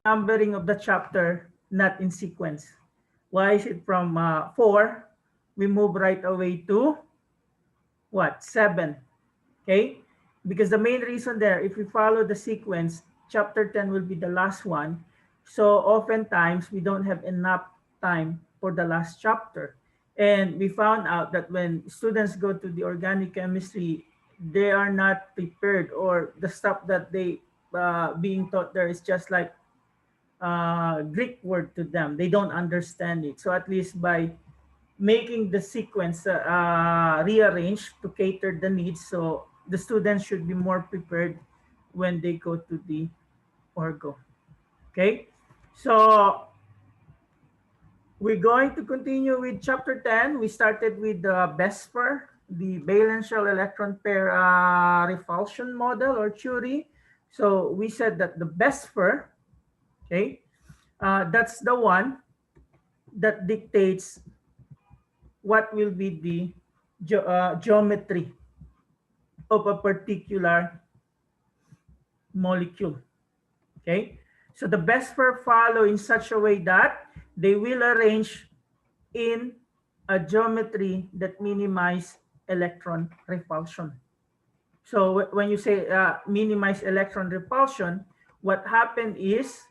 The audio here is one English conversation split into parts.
numbering of the chapter not in sequence? Why is it from 4? We move right away to what? 7. Okay? Because the main reason there, if we follow the sequence, chapter 10 will be the last one. So oftentimes we don't have enough time for the last chapter. And we found out that when students go to the organic chemistry, they are not prepared, or the stuff that they being taught there is just like Greek word to them. They don't understand it. So at least by making the sequence rearranged to cater the needs, so the students should be more prepared when they go to the orgo. Okay, so we're going to continue with chapter 10. We started with the BESPER, the valence shell electron pair repulsion model or theory. So we said that the BESPER, okay, that's the one that dictates what will be the geometry of a particular molecule. Okay, so the BESPER follow in such a way that they will arrange in a geometry that minimize electron repulsion. So when you say minimize electron repulsion, what happened is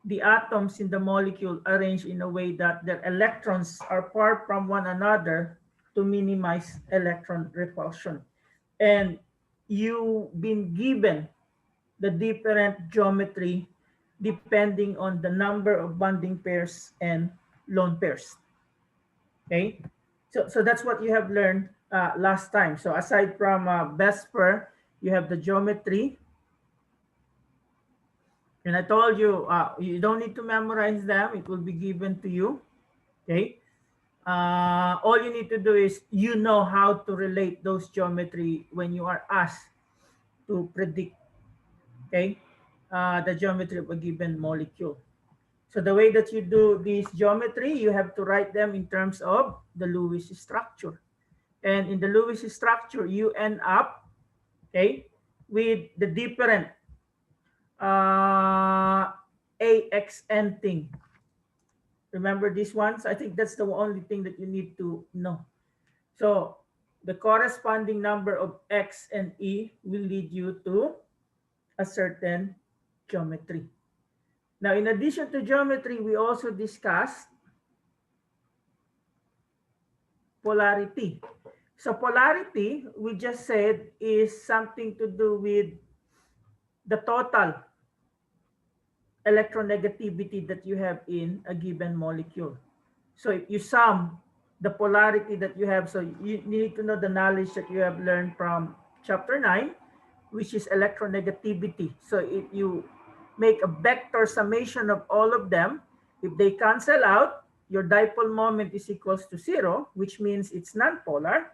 the atoms in the molecule arranged in a way that their electrons are far from one another to minimize electron repulsion. And you've been given the different geometry depending on the number of bonding pairs and lone pairs. Okay, so that's what you have learned last time. So aside from BESPER, you have the geometry. And I told you, you don't need to memorize them. It will be given to you. Okay. All you need to do is you know how to relate those geometry when you are asked to predict, okay, the geometry of a given molecule. So the way that you do this geometry, you have to write them in terms of the Lewis structure. And in the Lewis structure, you end up, okay, with the different AXN thing. Remember these ones? I think that's the only thing that you need to know. So the corresponding number of X and E will lead you to a certain geometry. Now, in addition to geometry, we also discussed polarity. So polarity, we just said, is something to do with the total electronegativity that you have in a given molecule. So if you sum the polarity that you have, so you need to know the knowledge that you have learned from chapter 9, which is electronegativity. So if you make a vector summation of all of them, if they cancel out, your dipole moment is equals to 0, which means it's nonpolar.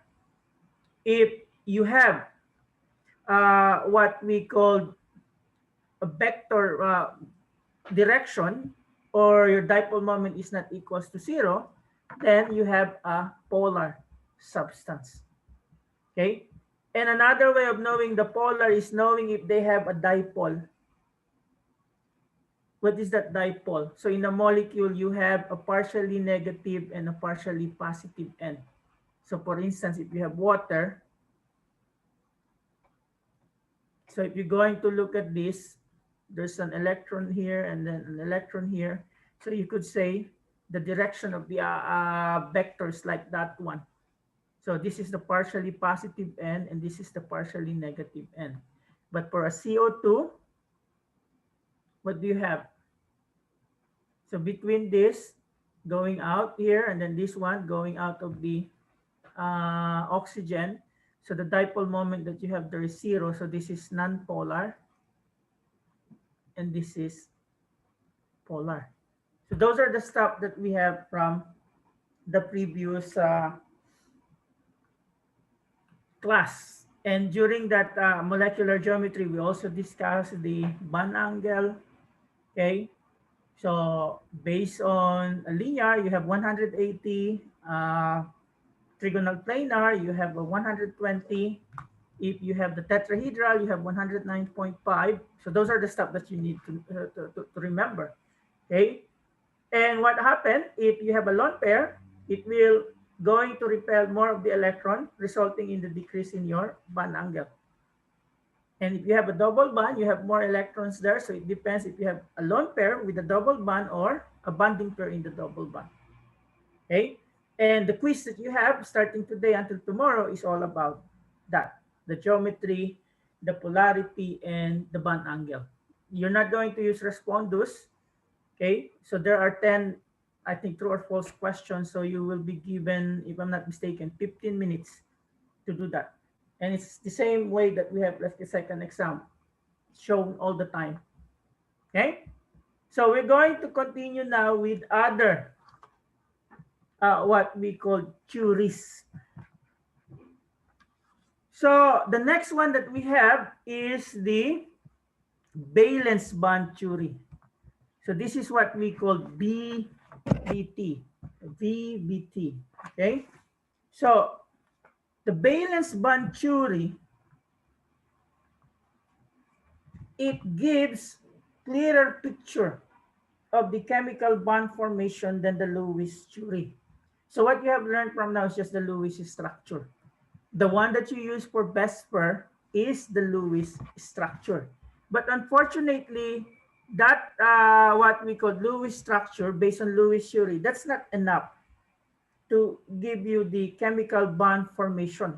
If you have what we call a vector direction, or your dipole moment is not equals to 0, then you have a polar substance. Okay? And another way of knowing the polar is knowing if they have a dipole. What is that dipole? So in a molecule, you have a partially negative and a partially positive end. So for instance, if you have water, so if you're going to look at this, there's an electron here and then an electron here. So you could say the direction of the vectors like that one. So this is the partially positive end and this is the partially negative end. But for a CO2, what do you have? So between this going out here and then this one going out of the oxygen, so the dipole moment that you have there is 0. So this is non-polar and this is polar. So those are the stuff that we have from the previous class. And during that molecular geometry, we also discussed the bond angle. Okay, so based on a linear, you have 180. Trigonal planar, you have a 120. If you have the tetrahedral, you have 109.5. So those are the stuff that you need to remember. Okay. And what happened if you have a lone pair, it will going to repel more of the electron, resulting in the decrease in your bond angle. And if you have a double bond, you have more electrons there. So it depends if you have a lone pair with a double bond or a bonding pair in the double bond. Okay. And the quiz that you have starting today until tomorrow is all about that. The geometry, the polarity, and the bond angle. You're not going to use respondus. Okay. So there are 10, I think, true or false questions. So you will be given, if I'm not mistaken, 15 minutes to do that. And it's the same way that we have like the second exam shown all the time. Okay. So we're going to continue now with other what we call theories. So the next one that we have is the valence bond theory. So this is what we call VBT. VBT. Okay. So the valence bond theory, it gives clearer picture of the chemical bond formation than the Lewis theory. So what you have learned from now is just the Lewis structure. The one that you use for VSEPR is the Lewis structure. But unfortunately, that what we call Lewis structure based on Lewis theory, that's not enough to give you the chemical bond formation.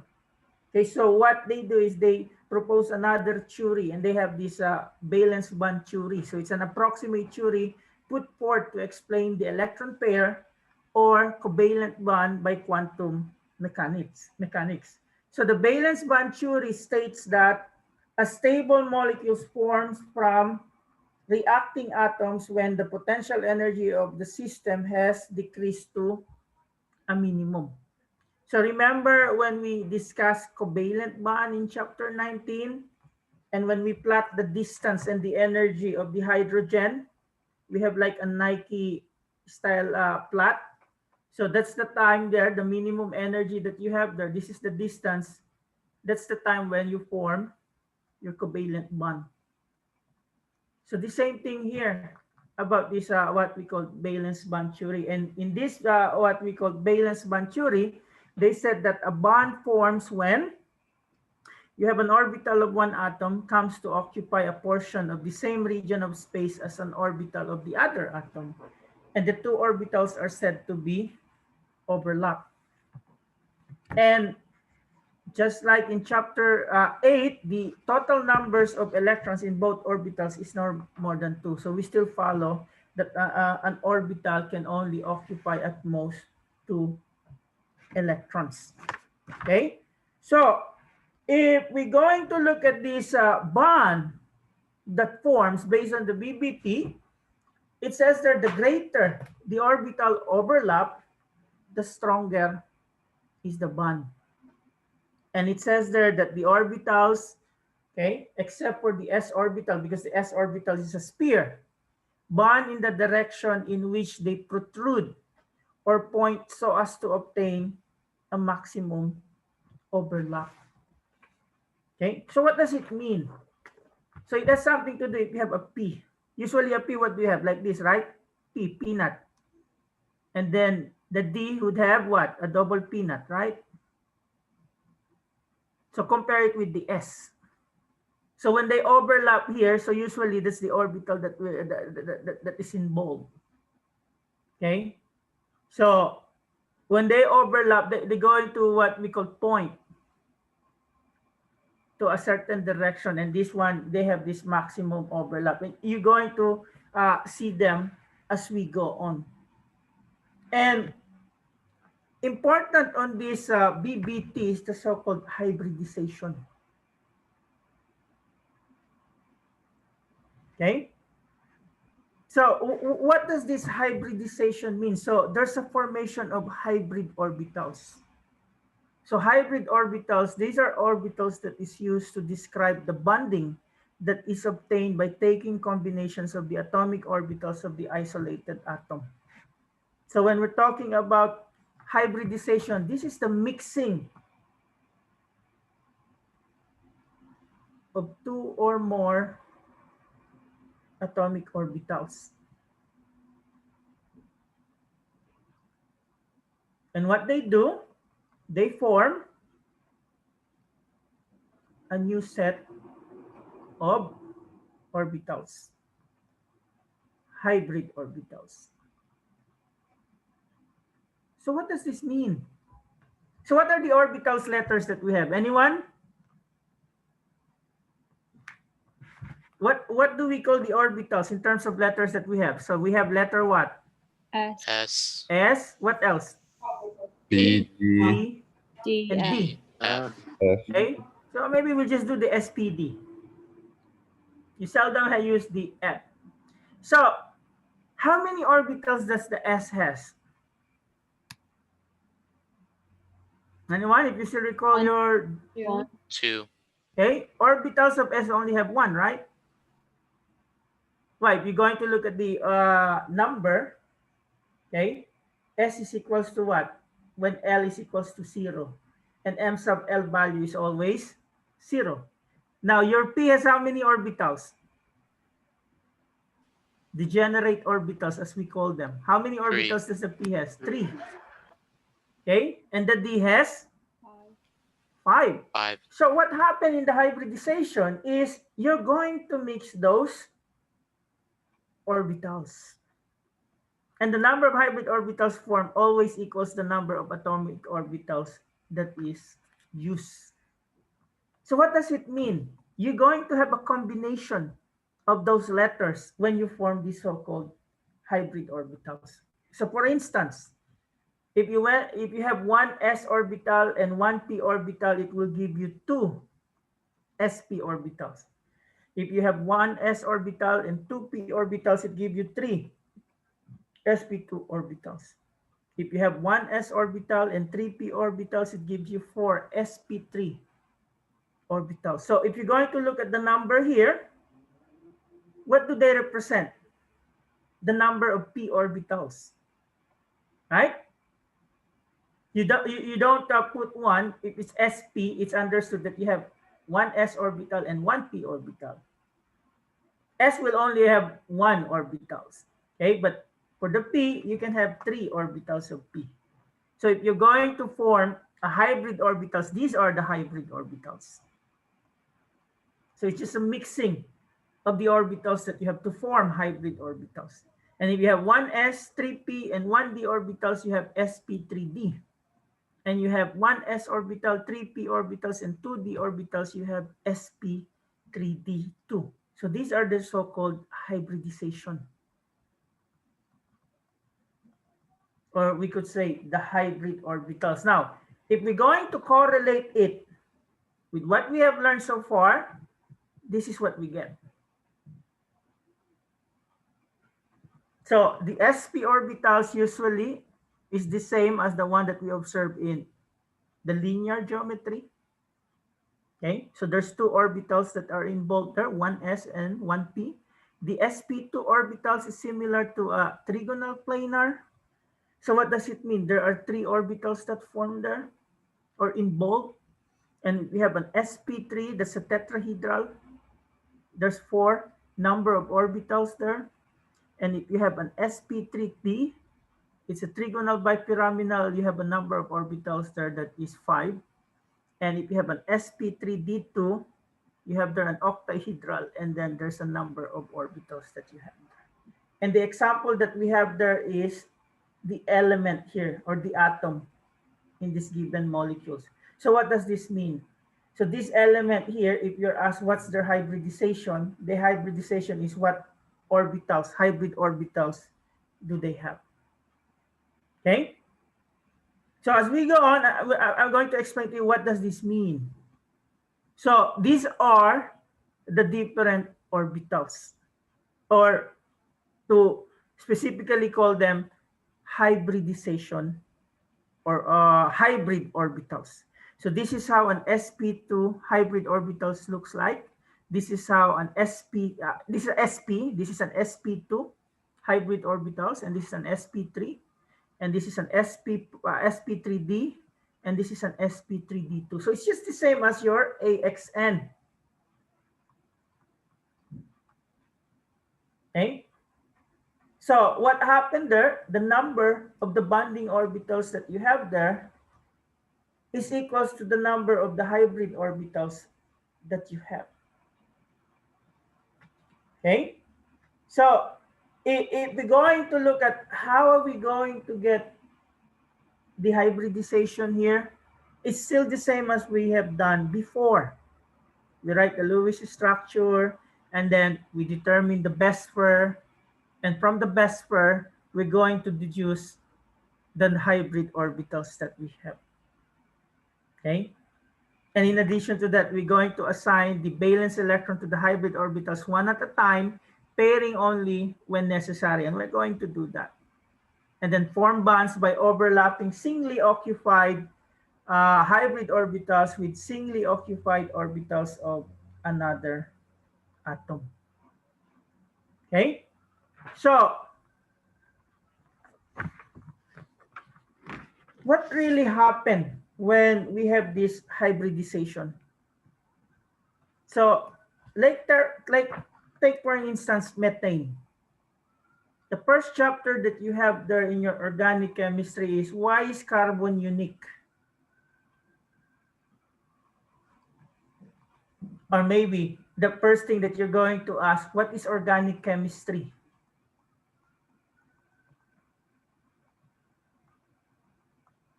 Okay, so what they do is they propose another theory, and they have this valence bond theory. So it's an approximate theory put forth to explain the electron pair or covalent bond by quantum mechanics. So the valence bond theory states that a stable molecule forms from reacting atoms when the potential energy of the system has decreased to a minimum. So remember when we discussed covalent bond in chapter 19, and when we plot the distance and the energy of the hydrogen, we have like a Nike style plot. So that's the time there, the minimum energy that you have there. This is the distance. That's the time when you form your covalent bond. So the same thing here about this what we call valence bond theory. And in this what we call valence bond theory, they said that a bond forms when you have an orbital of one atom comes to occupy a portion of the same region of space as an orbital of the other atom. And the two orbitals are said to be overlapped. And just like in chapter 8, the total numbers of electrons in both orbitals is no more than 2. So we still follow that an orbital can only occupy at most 2 electrons. Okay? So if we're going to look at this bond that forms based on the VBT, it says that the greater the orbital overlap, the stronger is the bond. And it says there that the orbitals, okay, except for the s orbital, because the s orbital is a sphere, bond in the direction in which they protrude or point so as to obtain a maximum overlap. Okay, so what does it mean? So it has something to do if you have a P. Usually a P, what do you have? Like this, right? P, peanut. And then the D would have what? A double peanut, right? So compare it with the S. So when they overlap here, so usually that's the orbital that is in bold. Okay? So when they overlap, they go into what we call point to a certain direction. And this one, they have this maximum overlap. And you're going to see them as we go on. And important on this VBT is the so-called hybridization. Okay? So what does this hybridization mean? So there's a formation of hybrid orbitals. So hybrid orbitals, these are orbitals that is used to describe the bonding that is obtained by taking combinations of the atomic orbitals of the isolated atom. So when we're talking about hybridization, this is the mixing of 2 or more atomic orbitals. And what they do, they form a new set of orbitals, hybrid orbitals. So what does this mean? So what are the orbitals letters that we have? Anyone? What do we call the orbitals in terms of letters that we have? So we have letter what? S, S, S. What else? P, P D, and F. D. F, F, Okay. So maybe we'll just do the SPD. You seldom use the F. So how many orbitals does the S has? Anyone? If you still recall One. your 2, okay, orbitals of S only have one, right? Why? If you're going to look at the number, okay, S is equals to what? When L is equals to 0. And M sub L value is always 0. Now, your P has how many orbitals? Degenerate orbitals, as we call them. How many orbitals does the P has? 3. Okay, and the D has 5. 5, So what happened in the hybridization is you're going to mix those orbitals. And the number of hybrid orbitals formed always equals the number of atomic orbitals that is used. So what does it mean? You're going to have a combination of those letters when you form these so-called hybrid orbitals. So for instance, if you have one s orbital and one p orbital, it will give you 2 sp orbitals. If you have one s orbital and 2 p orbitals, it gives you 3 sp2 orbitals. If you have one s orbital and 3 p orbitals, it gives you 4 sp3 orbitals. So if you're going to look at the number here, what do they represent? The number of p orbitals, right? You don't put 1. If it's sp, it's understood that you have one s orbital and one p orbital. S will only have 1 orbitals, okay? But for the p, you can have 3 orbitals of p. So if you're going to form a hybrid orbitals, these are the hybrid orbitals. So it's just a mixing of the orbitals that you have to form hybrid orbitals. And if you have one s, 3p, and 1d orbitals, you have sp3d. And you have one s orbital, 3p orbitals, and 2d orbitals, you have sp3d2. So these are the so-called hybridization. Or we could say the hybrid orbitals. Now, if we're going to correlate it with what we have learned so far, this is what we get. So the sp orbitals usually is the same as the one that we observe in the linear geometry. Okay, so there's 2 orbitals that are involved there, one s and one p. The sp2 orbitals is similar to a trigonal planar. So what does it mean? There are 3 orbitals that form there or involved. And we have an sp3, that's a tetrahedral. There's 4 number of orbitals there. And if you have an sp3p, it's a trigonal bipyramidal, you have a number of orbitals there that is 5. And if you have an sp3d2, you have there an octahedral, and then there's a number of orbitals that you have there. And the example that we have there is the element here, or the atom in this given molecules. So what does this mean? So this element here, if you're asked what's their hybridization, the hybridization is what orbitals, hybrid orbitals do they have. Okay? So as we go on, I'm going to explain to you what does this mean. So these are the different orbitals, or to specifically call them hybridization or hybrid orbitals. So this is how an sp2 hybrid orbitals looks like. This is how an this is sp, this is an sp2 hybrid orbitals, and this is an sp3, and this is an sp3d, and this is an sp3d2. So it's just the same as your AXN. Okay. So what happened there, the number of the bonding orbitals that you have there is equals to the number of the hybrid orbitals that you have. Okay. So if we're going to look at how are we going to get the hybridization here, it's still the same as we have done before. We write the Lewis structure, and then we determine the best pair, and from the best pair, we're going to deduce the hybrid orbitals that we have. Okay. And in addition to that, we're going to assign the valence electron to the hybrid orbitals one at a time, pairing only when necessary. And we're going to do that. And then form bonds by overlapping singly occupied hybrid orbitals with singly occupied orbitals of another atom. Okay? So, what really happened when we have this hybridization? So, like take for instance methane. The first chapter that you have there in your organic chemistry is why is carbon unique? Or maybe the first thing that you're going to ask, what is organic chemistry?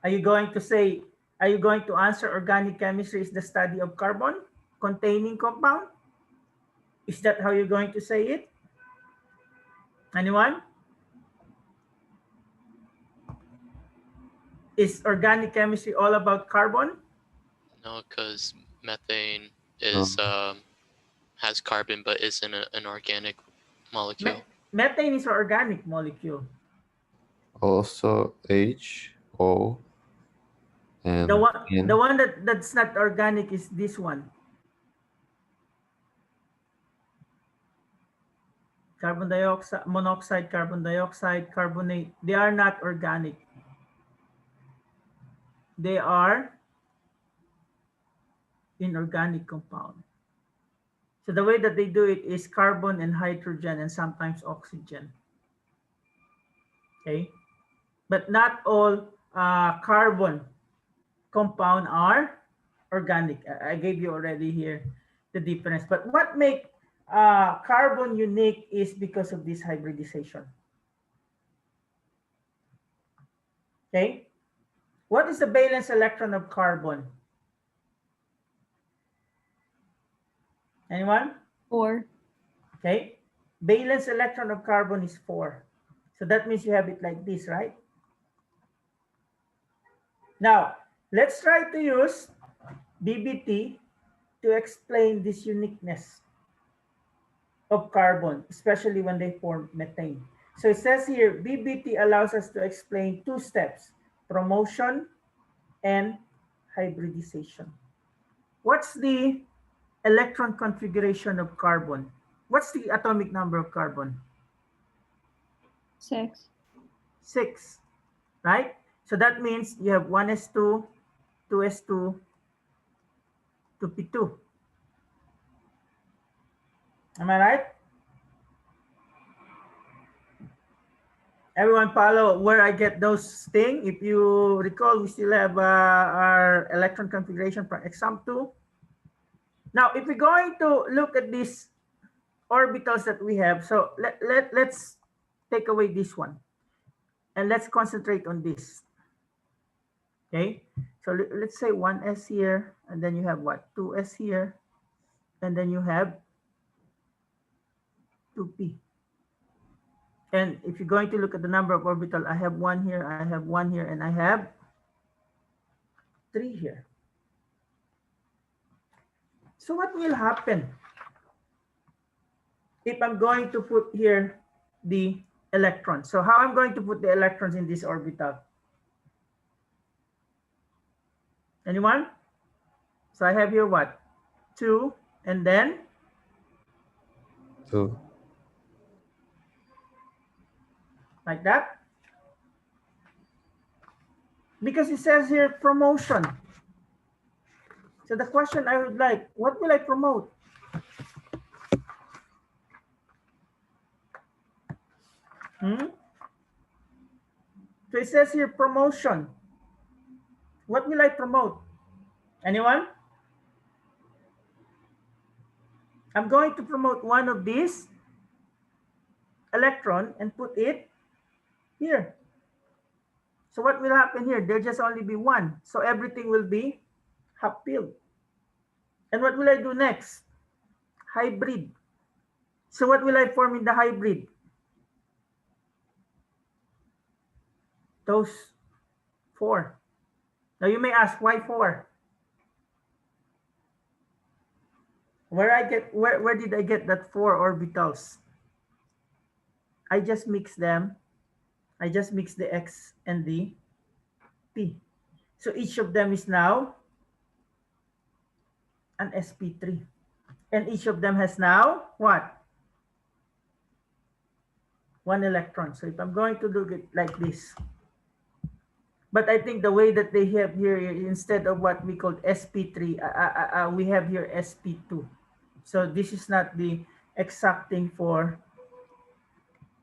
Are you going to say, are you going to answer organic chemistry is the study of carbon containing compound? Is that how you're going to say it? Anyone? Is organic chemistry all about carbon? No, because methane No. is has carbon but isn't an organic molecule. Methane is an organic molecule. Also H, O, and The N. one that's not organic is this one. Carbon dioxide, monoxide, carbon dioxide, carbonate. They are not organic. They are inorganic compound. So the way that they do it is carbon and hydrogen and sometimes oxygen. Okay, but not all carbon compound are organic. I gave you already here the difference. But what make carbon unique is because of this hybridization. Okay, what is the valence electron of carbon? Anyone? 4. Okay, valence electron of carbon is 4. So that means you have it like this, right? Now, let's try to use BBT to explain this uniqueness of carbon, especially when they form methane. So it says here, BBT allows us to explain 2 steps, promotion and hybridization. What's the electron configuration of carbon? What's the atomic number of carbon? 6. 6, right? So that means you have 1s2, 2s2, 2p2. Am I right? Everyone follow where I get those things? If you recall, we still have our electron configuration for exam 2. Now, if we're going to look at these orbitals that we have, so let's take away this one. And let's concentrate on this. Okay, so let's say 1s here, and then you have what? 2s here, and then you have 2p. And if you're going to look at the number of orbital, I have 1 here, I have 1 here, and I have 3 here. So what will happen if I'm going to put here the electrons? So how I'm going to put the electrons in this orbital? Anyone? So I have here what? 2, and then 2. like that. Because it says here promotion. So the question I would like, what will I promote? Hmm? So it says here promotion. What will I promote? Anyone? I'm going to promote one of these electron and put it here. So what will happen here? There'll just only be one. So everything will be half-filled. And what will I do next? Hybrid. So what will I form in the hybrid? Those 4. Now you may ask, why 4? Where did I get that 4 orbitals? I just mix them. I just mix the X and the P. So each of them is now an sp3. And each of them has now what? 1 electron. So if I'm going to do it like this, but I think the way that they have here, instead of what we call sp3, we have here sp2. So this is not the exact thing for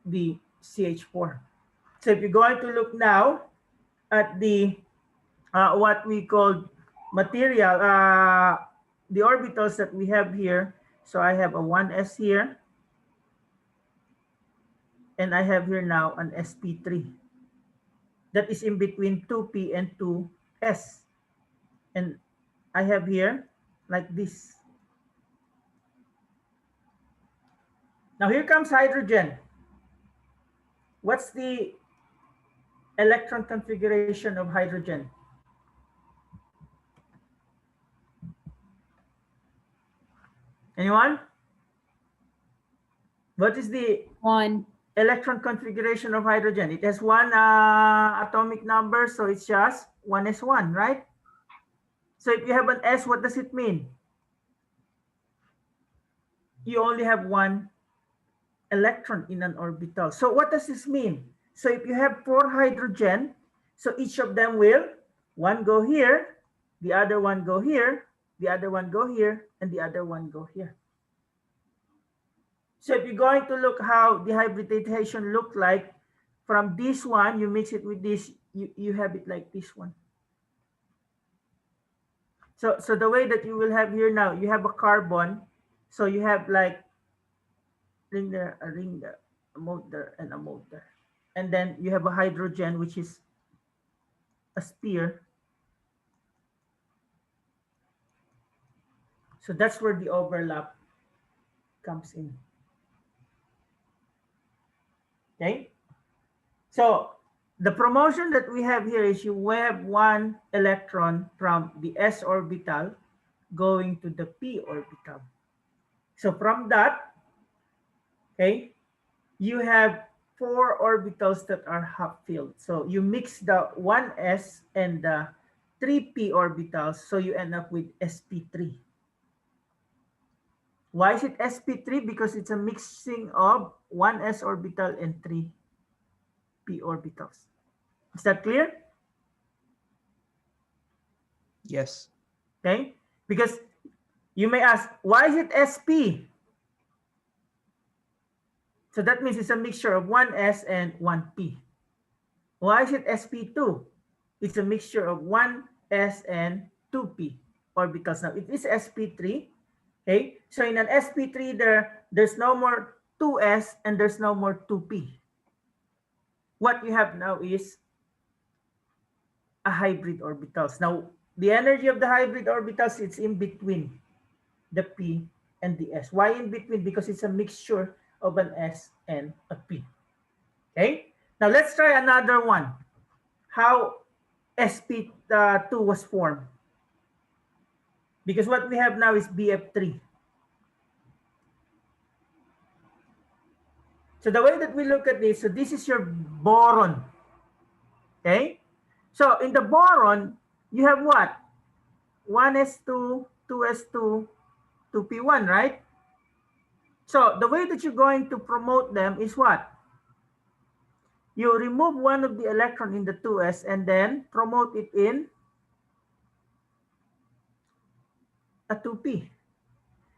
the CH4. So if you're going to look now at the what we call material, the orbitals that we have here. So I have a 1s here, and I have here now an sp3 that is in between 2p and 2s, and I have here like this. Now here comes hydrogen. What's the electron configuration of hydrogen? Anyone? What is the 1. electron configuration of hydrogen? It has 1 atomic number, so it's just 1s1, right? So if you have an s, what does it mean? You only have 1 electron in an orbital. So what does this mean? So if you have 4 hydrogen, so each of them will, one go here, the other one go here, the other one go here, and the other one go here. So if you're going to look how the hybridization look like, from this one, you mix it with this, you have it like this one. So the way that you will have here now, you have a carbon, so you have like ring there, a ring there, a mode there, and a mode there. And then you have a hydrogen, which is a sphere. So that's where the overlap comes in. Okay. So the promotion that we have here is you have 1 electron from the s orbital going to the p orbital. So from that, okay, you have 4 orbitals that are half-filled. So you mix the 1s and the 3p orbitals, so you end up with sp3. Why is it sp3? Because it's a mixing of 1s orbital and 3p orbitals. Is that clear? Yes. Okay, because you may ask, why is it sp? So that means it's a mixture of 1s and 1p. Why is it sp2? It's a mixture of 1s and 2p orbitals. Now it is sp3. Okay, so in an sp3 there's no more 2s and there's no more 2p. What you have now is a hybrid orbitals. Now the energy of the hybrid orbitals, it's in between the p and the s. Why in between? Because it's a mixture of an s and a p. Okay, now let's try another one. How sp2 was formed. Because what we have now is bf3. So the way that we look at this, so this is your boron. Okay, so in the boron you have what? 1s2, 2s2, 2p1, right? So the way that you're going to promote them is what? You remove one of the electron in the 2s and then promote it in a 2p.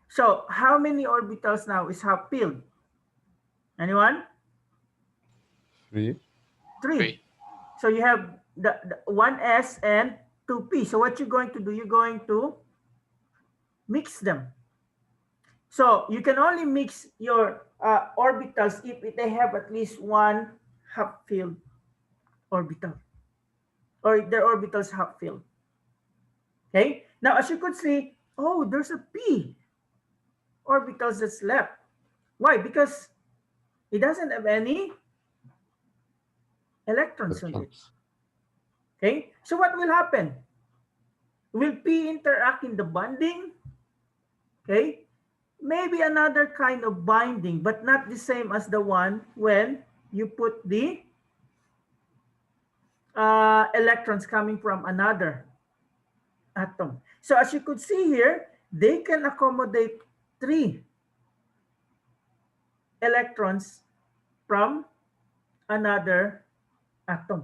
So how many orbitals now is half-filled? Anyone? 3. 3. So you have the 1s and 2p. So what you're going to do, you're going to mix them. So you can only mix your orbitals if they have at least one half-filled orbital, or if their orbitals half-filled. Okay. Now, as you could see, oh, there's a p orbitals that's left. Why? Because it doesn't have any electrons on it. Electrons. Okay. So what will happen? Will p interact in the bonding? Okay. Maybe another kind of binding, but not the same as the one when you put the electrons coming from another atom. So as you could see here, they can accommodate 3 electrons from another atom.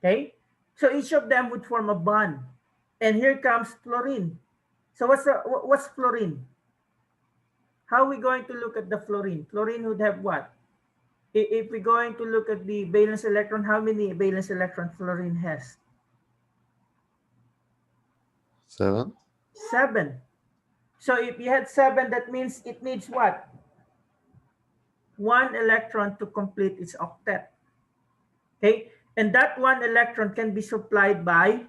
Okay, so each of them would form a bond. And here comes fluorine. So what's fluorine? How are we going to look at the fluorine? Fluorine would have what? If we're going to look at the valence electron, how many valence electrons fluorine has? 7. 7. So if you had 7, that means it needs what? 1 electron to complete its octet. Okay, and that 1 electron can be supplied by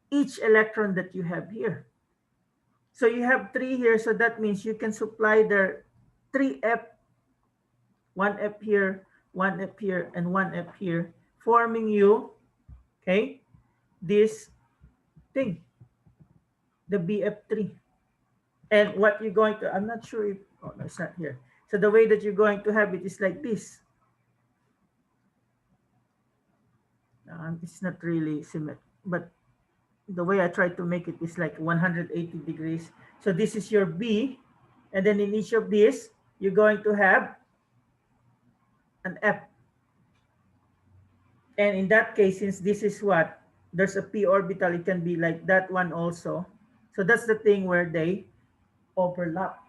each electron that you have here. So you have 3 here, so that means you can supply their 3f, 1f here, 1f here, and 1f here, forming you, okay, this thing, the BF3. And what you're going to, I'm not sure if, oh, no, it's not here. So the way that you're going to have it is like this. It's not really symmetric, but the way I try to make it is like 180 degrees. So this is your B, and then in each of these, you're going to have an F. And in that case, since this is what, there's a p orbital, it can be like that one also. So that's the thing where they overlap.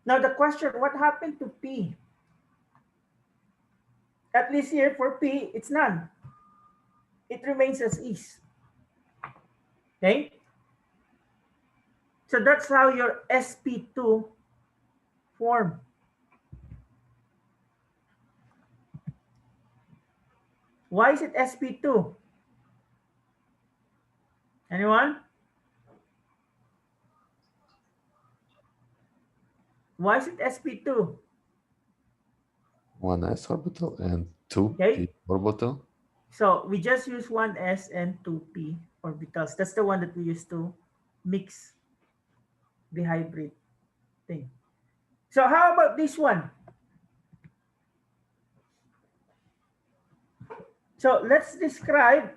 Now the question, what happened to p? At least here for p, it's none. It remains as is. Okay? So that's how your sp2 form. Why is it sp2? Anyone? Why is it sp2? 1s orbital and 2p Okay. orbital. So we just use 1s and 2p orbitals. That's the one that we use to mix the hybrid thing. So how about this one? So let's describe,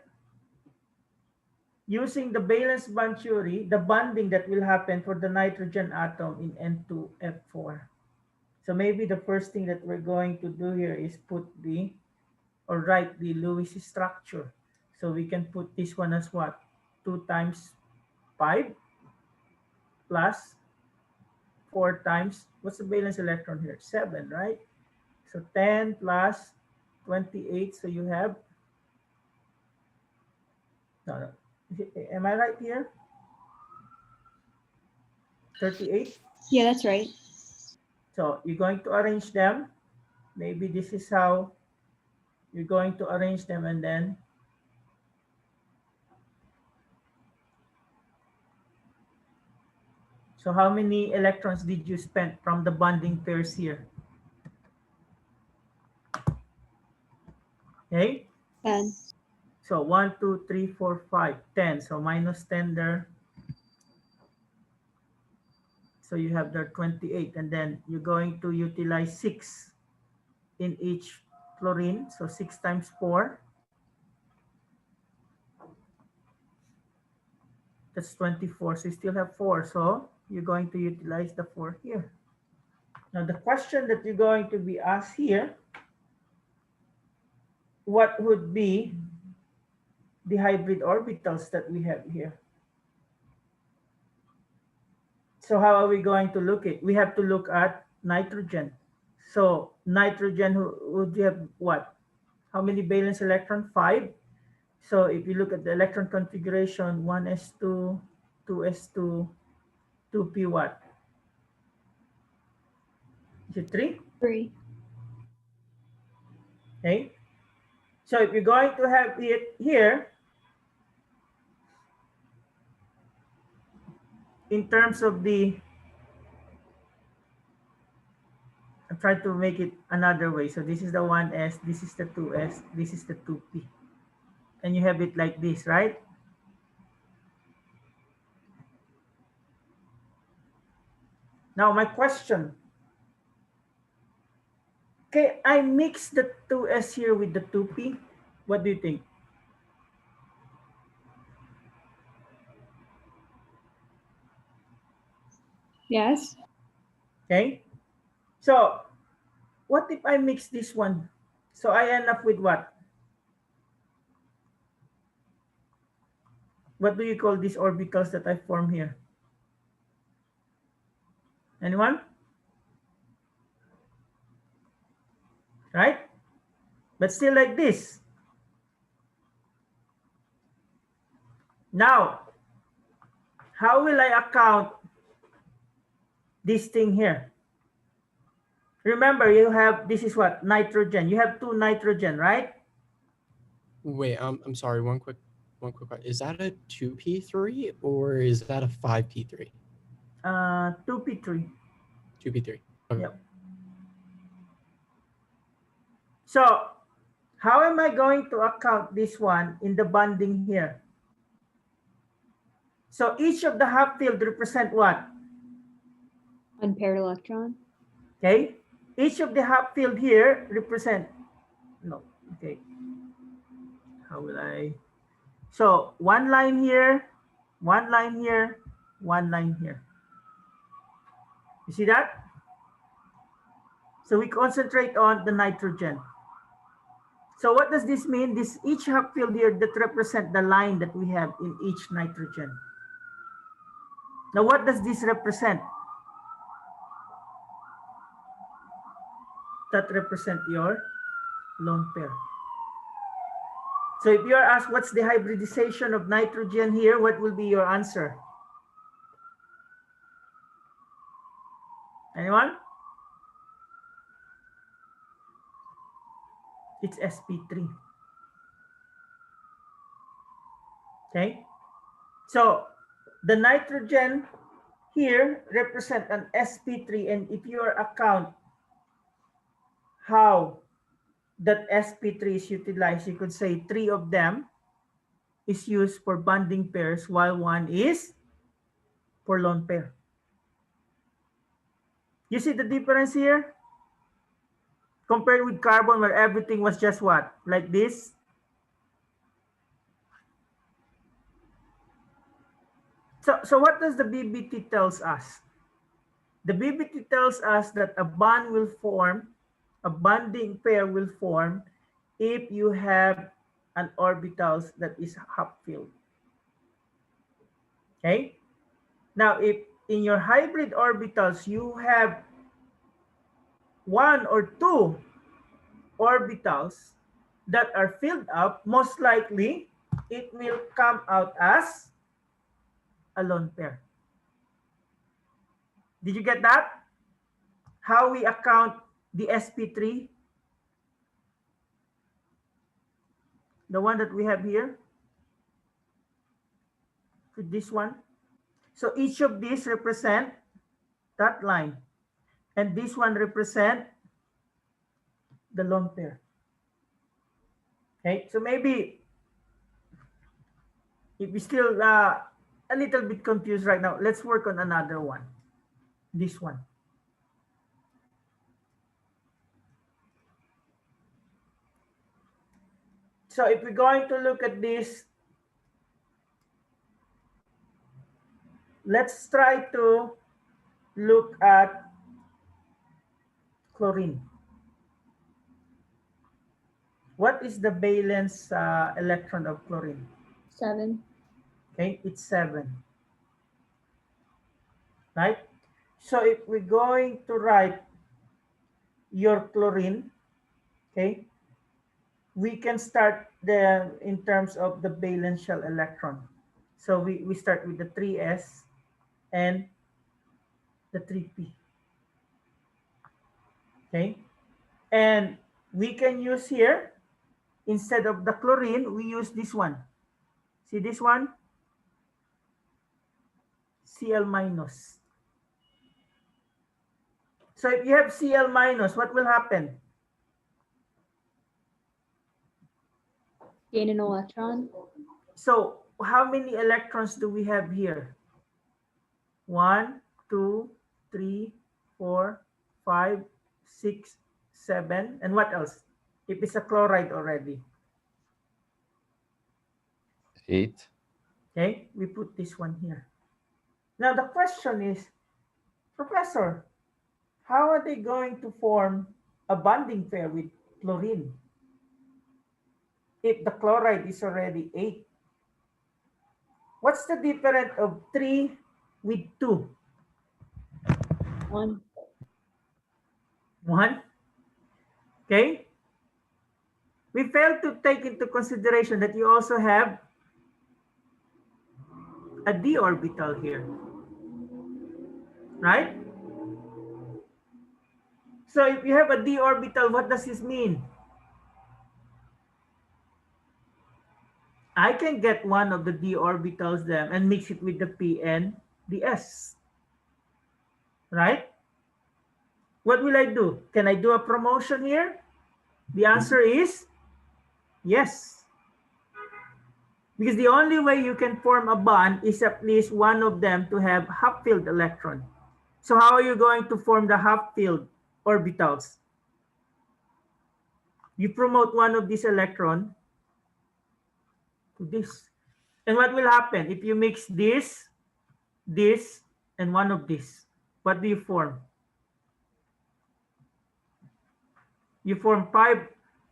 using the valence bond theory, the bonding that will happen for the nitrogen atom in N2F4. So maybe the first thing that we're going to do here is put the, or write the Lewis structure. So we can put this one as what? 2 times 5 plus 4 times, what's the valence electron here? 7, right? So 10 plus 28, so you have, no. Am I right here? 38? Yeah, that's right. So you're going to arrange them. Maybe this is how you're going to arrange them, and then so how many electrons did you spend from the bonding pairs here? Okay. 10. So 1, 2, 3, 4, 5, 10. So minus 10 there. So you have there 28, and then you're going to utilize 6 in each fluorine. So 6 times 4. That's 24. So you still have 4. So you're going to utilize the 4 here. Now the question that you're going to be asked here, what would be the hybrid orbitals that we have here? So how are we going to look at it? We have to look at nitrogen. So nitrogen would you have what? How many valence electron? 5. So if you look at the electron configuration, 1s2, 2s2, 2p what? Is it 3? 3. Okay. So if you're going to have it here, in terms of the, I'm trying to make it another way. So this is the 1s, this is the 2s, this is the 2p. And you have it like this, right? Now my question, okay, I mix the 2s here with the 2p. What do you think? Yes. Okay. So what if I mix this one? So I end up with what? What do you call these orbitals that I form here? Anyone? Right? But still like this. Now, how will I account this thing here? Remember, you have, this is what? Nitrogen. You have 2 nitrogen, right? Wait, I'm sorry. One quick question. Is that a 2p3 or is that a 5p3? 2p3. 2p3. Okay. Yep. So, how am I going to account this one in the bonding here? So each of the half field represent what? Unpaired electron. Okay. Each of the half field here represent, no, okay. How will I? So one line here, one line here, one line here. You see that? So we concentrate on the nitrogen. So what does this mean? This each half field here that represent the line that we have in each nitrogen. Now what does this represent? That represent your lone pair. So if you are asked what's the hybridization of nitrogen here, what will be your answer? Anyone? It's sp3. Okay. So the nitrogen here represent an sp3, and if you are account how that sp3 is utilized, you could say 3 of them is used for bonding pairs while 1 is for lone pair. You see the difference here? Compared with carbon where everything was just what? Like this? So what does the BBT tells us? The BBT tells us that a bond will form, a bonding pair will form if you have an orbitals that is half filled. Okay? Now, if in your hybrid orbitals you have 1 or 2 orbitals that are filled up, most likely it will come out as a lone pair. Did you get that? How we account the sp3? The one that we have here? This one. So each of these represent that line. And this one represent the lone pair. Okay, so maybe if we still a little bit confused right now, let's work on another one. This one. So if we're going to look at this, let's try to look at chlorine. What is the valence electron of chlorine? 7. Okay, it's 7. Right? So if we're going to write your chlorine, okay, we can start in terms of the valence shell electron. So we start with the 3s and the 3p. Okay, and we can use here, instead of the chlorine, we use this one. See this one? Cl minus. So if you have Cl minus, what will happen? Gain an electron. So how many electrons do we have here? 1, 2, 3, 4, 5, 6, 7. And what else? If it's a chloride already. 8. Okay, we put this one here. Now the question is, Professor, how are they going to form a bonding pair with chlorine if the chloride is already 8? What's the difference of 3 with 2? 1. 1. Okay. We failed to take into consideration that you also have a d orbital here, right? So if you have a d orbital, what does this mean? I can get one of the d orbitals then and mix it with the p and the s, right? What will I do? Can I do a promotion here? The answer is yes. Because the only way you can form a bond is at least one of them to have half-filled electron. So how are you going to form the half-filled orbitals? You promote one of these electron to this. And what will happen if you mix this, this, and one of these? What do you form? You form 5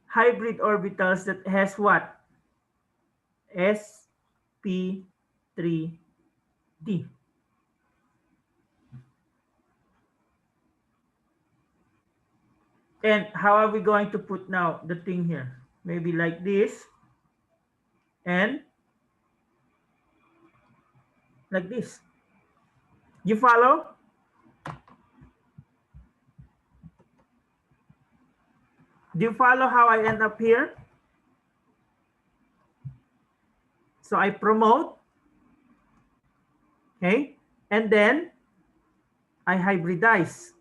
hybrid orbitals that has what? sp3d. And how are we going to put now the thing here? Maybe like this and like this. You follow? Do you follow how I end up here? So I promote, okay, and then I hybridize.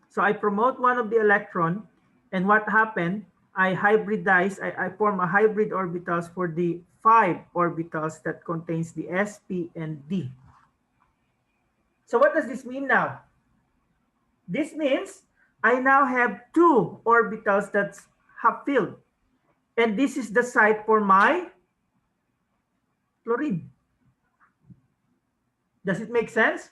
So I promote one of the electron, and what happened? I hybridize, I form a hybrid orbitals for the 5 orbitals that contains the sp and d. So what does this mean now? This means I now have 2 orbitals that's half-filled. And this is the site for my chlorine. Does it make sense?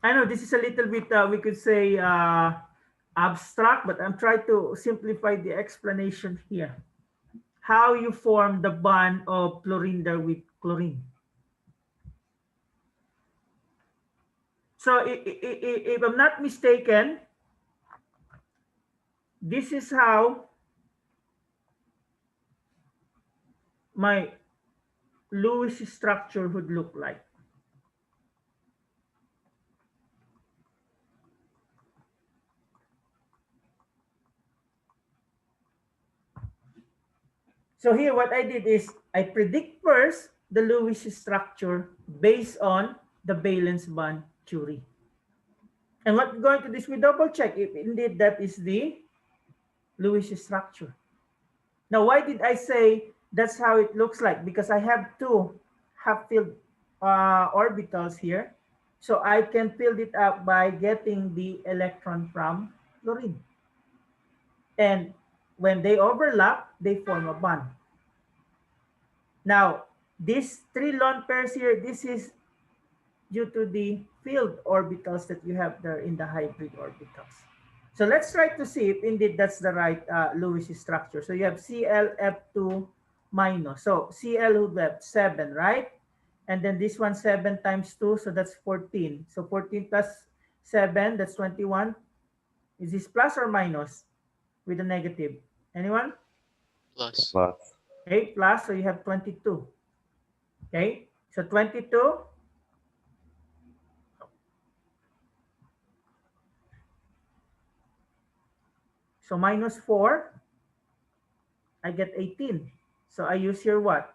I know this is a little bit, we could say, abstract, but I'm trying to simplify the explanation here. How you form the bond of chlorine there with chlorine. So if I'm not mistaken, this is how my Lewis structure would look like. So here what I did is I predict first the Lewis structure based on the valence bond theory. And what we're going to do is we double check if indeed that is the Lewis structure. Now, why did I say that's how it looks like? Because I have 2 half-filled orbitals here. So I can fill it up by getting the electron from chlorine. And when they overlap, they form a bond. Now, these 3 lone pairs here, this is due to the filled orbitals that you have there in the hybrid orbitals. So let's try to see if indeed that's the right Lewis structure. So you have ClF2 minus. So Cl would have 7, right? And then this one, 7 times 2, so that's 14. So 14 plus 7, that's 21. Is this plus or minus with a negative? Anyone? Plus. Plus. Okay, plus, so you have 22. Okay, so 22. So minus 4, I get 18. So I use here what?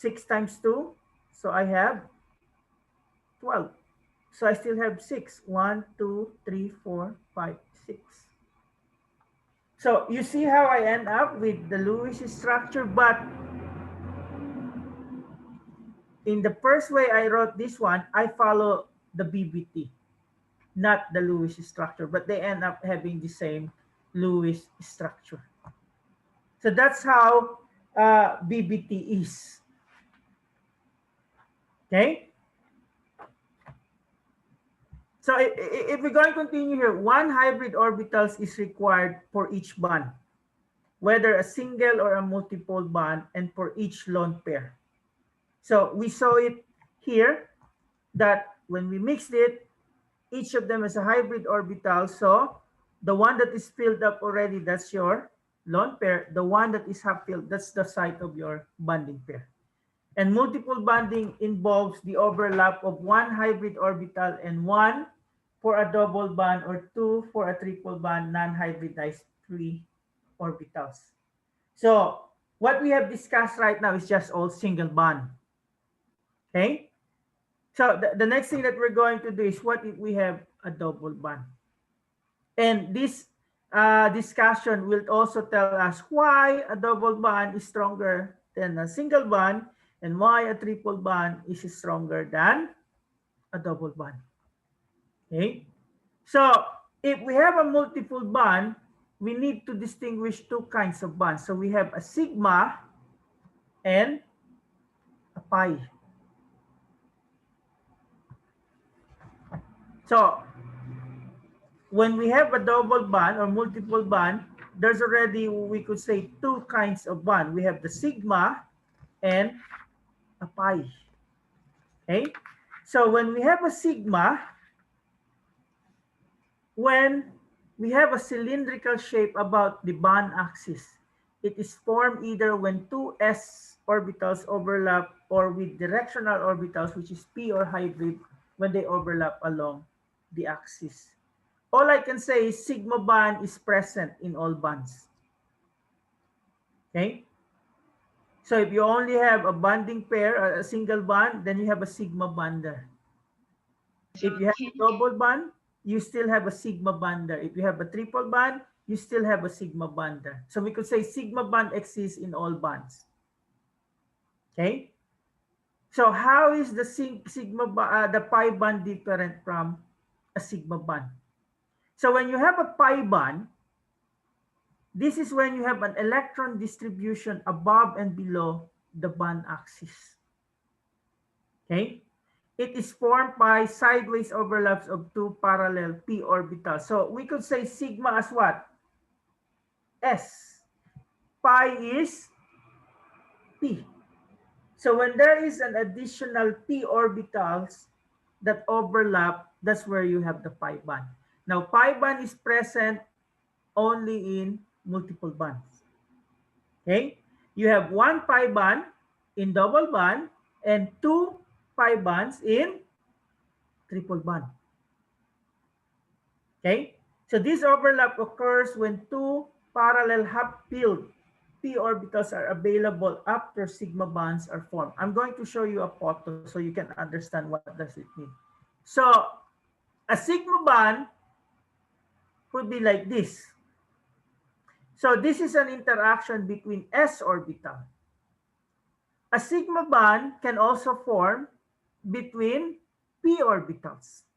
6 times 2, so I have 12. So I still have 6. 1, 2, 3, 4, 5, 6. So you see how I end up with the Lewis structure, but in the first way I wrote this one, I follow the BBT, not the Lewis structure, but they end up having the same Lewis structure. So that's how BBT is. Okay? So if we're going to continue here, one hybrid orbitals is required for each bond, whether a single or a multiple bond, and for each lone pair. So we saw it here that when we mixed it, each of them is a hybrid orbital. So the one that is filled up already, that's your lone pair. The one that is half filled, that's the site of your bonding pair. And multiple bonding involves the overlap of one hybrid orbital and one for a double bond, or 2 for a triple bond, non-hybridized 3 orbitals. So what we have discussed right now is just all single bond. Okay? So the next thing that we're going to do is, what if we have a double bond? And this discussion will also tell us why a double bond is stronger than a single bond, and why a triple bond is stronger than a double bond. Okay, so if we have a multiple bond, we need to distinguish two kinds of bonds. So we have a sigma and a pi. So when we have a double bond or multiple bond, there's already, we could say, two kinds of bond. We have the sigma and a pi. Okay, so when we have a sigma, when we have a cylindrical shape about the bond axis, it is formed either when two s orbitals overlap, or with directional orbitals, which is p or hybrid, when they overlap along the axis. All I can say is sigma bond is present in all bonds. Okay, so if you only have a bonding pair or a single bond, then you have a sigma bonder. If you have a double bond, you still have a sigma bonder. If you have a triple bond, you still have a sigma bonder. So we could say sigma bond exists in all bonds. Okay, so how is the the pi bond different from a sigma bond? So when you have a pi bond, this is when you have an electron distribution above and below the bond axis. Okay, it is formed by sideways overlaps of two parallel p orbitals. So we could say sigma as what? S. Pi is p. So when there is an additional p orbitals that overlap, that's where you have the pi bond. Now, pi bond is present only in multiple bonds. Okay, you have one pi bond in double bond and two pi bonds in triple bond. Okay, so this overlap occurs when two parallel half-filled p orbitals are available after sigma bonds are formed. I'm going to show you a photo so you can understand what does it mean. So a sigma bond would be like this. So this is an interaction between s orbital. A sigma bond can also form between p orbitals.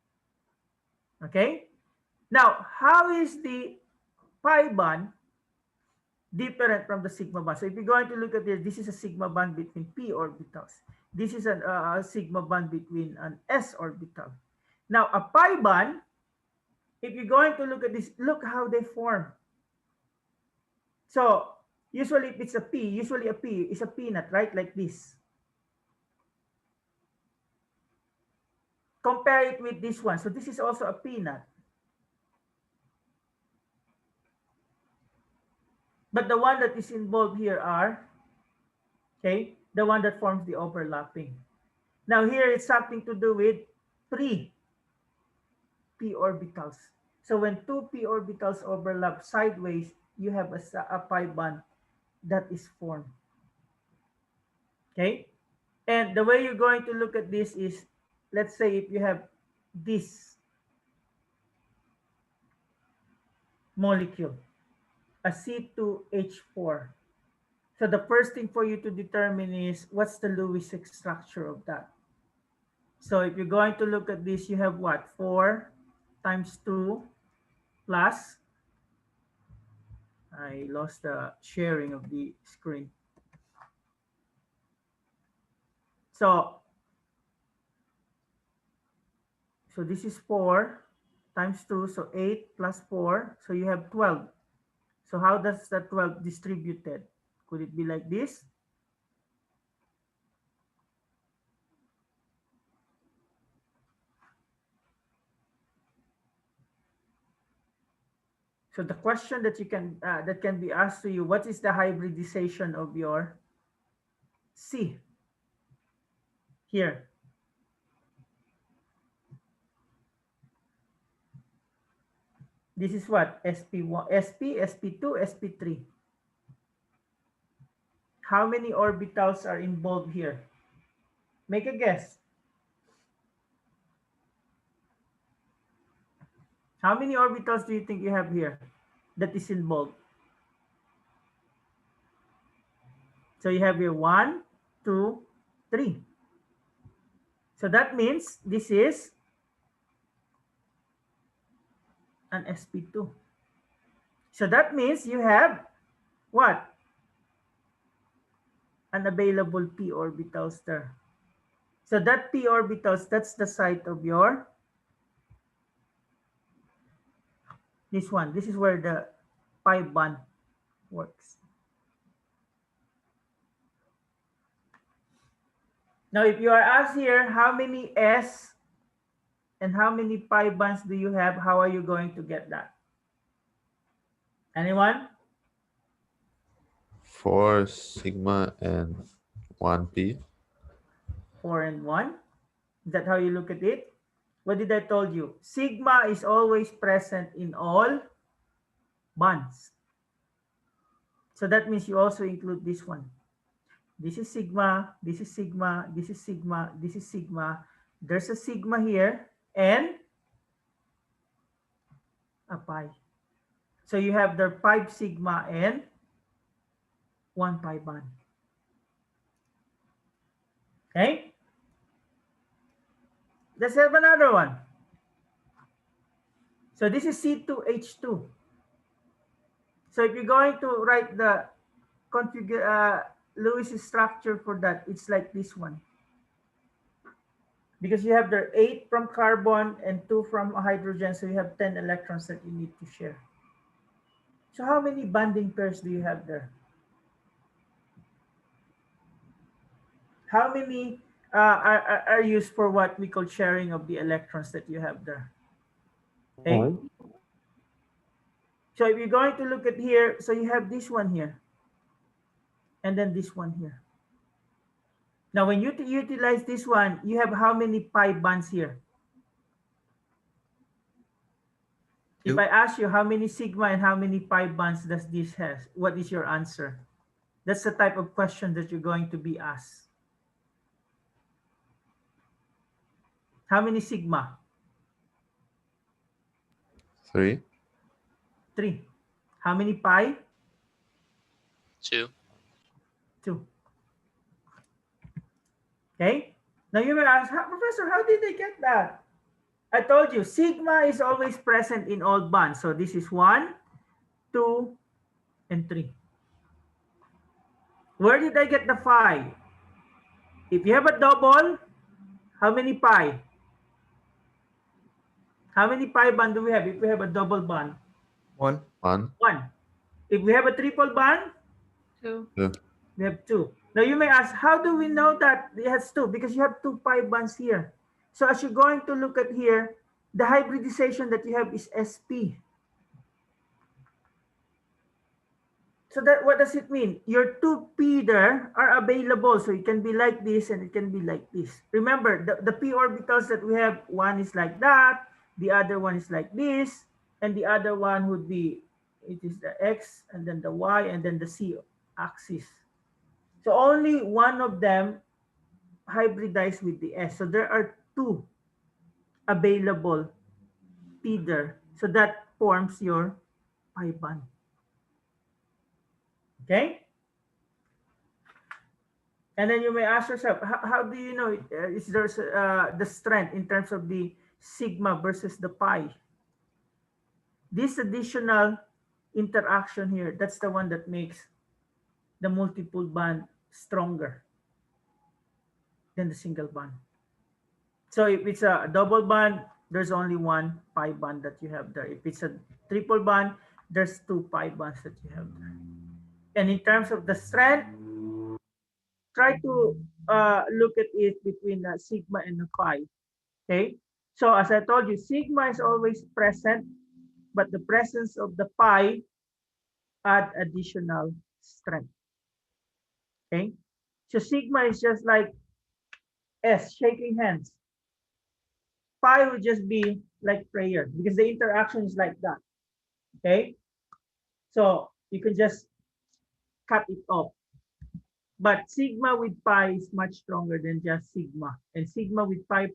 Okay, now how is the pi bond different from the sigma bond? So if you're going to look at this, this is a sigma bond between p orbitals. This is a sigma bond between an s orbital. Now a pi bond, if you're going to look at this, look how they form. So Usually if it's a P, usually a P is a peanut, right? Like this. Compare it with this one. So this is also a peanut. But the one that is involved here are, okay, the one that forms the overlapping. Now here it's something to do with 3 p orbitals. So when 2 p orbitals overlap sideways, you have a pi bond that is formed. Okay? And the way you're going to look at this is, let's say if you have this molecule, a C2H4. So the first thing for you to determine is what's the Lewis structure of that. So if you're going to look at this, you have what? 4 times 2 plus, I lost the sharing of the screen. So this is 4 times 2, so 8 plus 4, so you have 12. So how does that 12 distributed? Could it be like this? So the question that you can that can be asked to you, what is the hybridization of your C here? This is what? sp1, sp, sp2, sp3. How many orbitals are involved here? Make a guess. How many orbitals do you think you have here that is involved? So you have here 1, 2, 3. So that means this is an sp2. So that means you have what? An available p orbitals there. So that p orbitals, that's the site of your, this one. This is where the pi bond works. Now, if you are asked here, how many S and how many pi bonds do you have? How are you going to get that? Anyone? 4 sigma and 1 p. 4 and 1. Is that how you look at it? What did I told you? Sigma is always present in all bonds. So that means you also include this one. This is sigma, this is sigma, this is sigma, this is sigma. There's a sigma here and a pi. So you have the 5 sigma and 1 pi bond. Okay? Let's have another one. So this is C2H2. So if you're going to write the Lewis structure for that, it's like this one. Because you have the 8 from carbon and 2 from hydrogen, so you have 10 electrons that you need to share. So how many bonding pairs do you have there? How many are used for what we call sharing of the electrons that you have there? Okay. 1. So if you're going to look at here, so you have this one here, and then this one here. Now, when you utilize this one, you have how many pi bonds here? If 2. I ask you how many sigma and how many pi bonds does this has, what is your answer? That's the type of question that you're going to be asked. How many sigma? 3. 3. How many pi? 2. 2. Okay. Now you may ask, Professor, how did they get that? I told you, sigma is always present in all bonds. So this is 1, 2, and 3. Where did I get the 5? If you have a double, how many pi? How many pi bond do we have if we have a double bond? 1. 1. 1. If we have a triple bond, Two. We have 2. Now you may ask, how do we know that it has 2? Because you have 2 pi bonds here. So as you're going to look at here, the hybridization that you have is sp. So that, what does it mean? Your 2p there are available. So it can be like this and it can be like this. Remember, the p orbitals that we have, one is like that, the other one is like this, and the other one would be, it is the x and then the y and then the c axis. So only one of them hybridized with the s. So there are 2 available p there. So that forms your pi bond. Okay? And then you may ask yourself, how do you know is there the strength in terms of the sigma versus the pi? This additional interaction here, that's the one that makes the multiple bond stronger than the single bond. So if it's a double bond, there's only 1 pi bond that you have there. If it's a triple bond, there's 2 pi bonds that you have there. And in terms of the strength, try to look at it between the sigma and the pi. Okay, so as I told you, sigma is always present, but the presence of the pi add additional strength. Okay, so sigma is just like S, shaking hands. Pi would just be like prayer because the interaction is like that. Okay, so you can just cut it off. But sigma with pi is much stronger than just sigma. And sigma with pi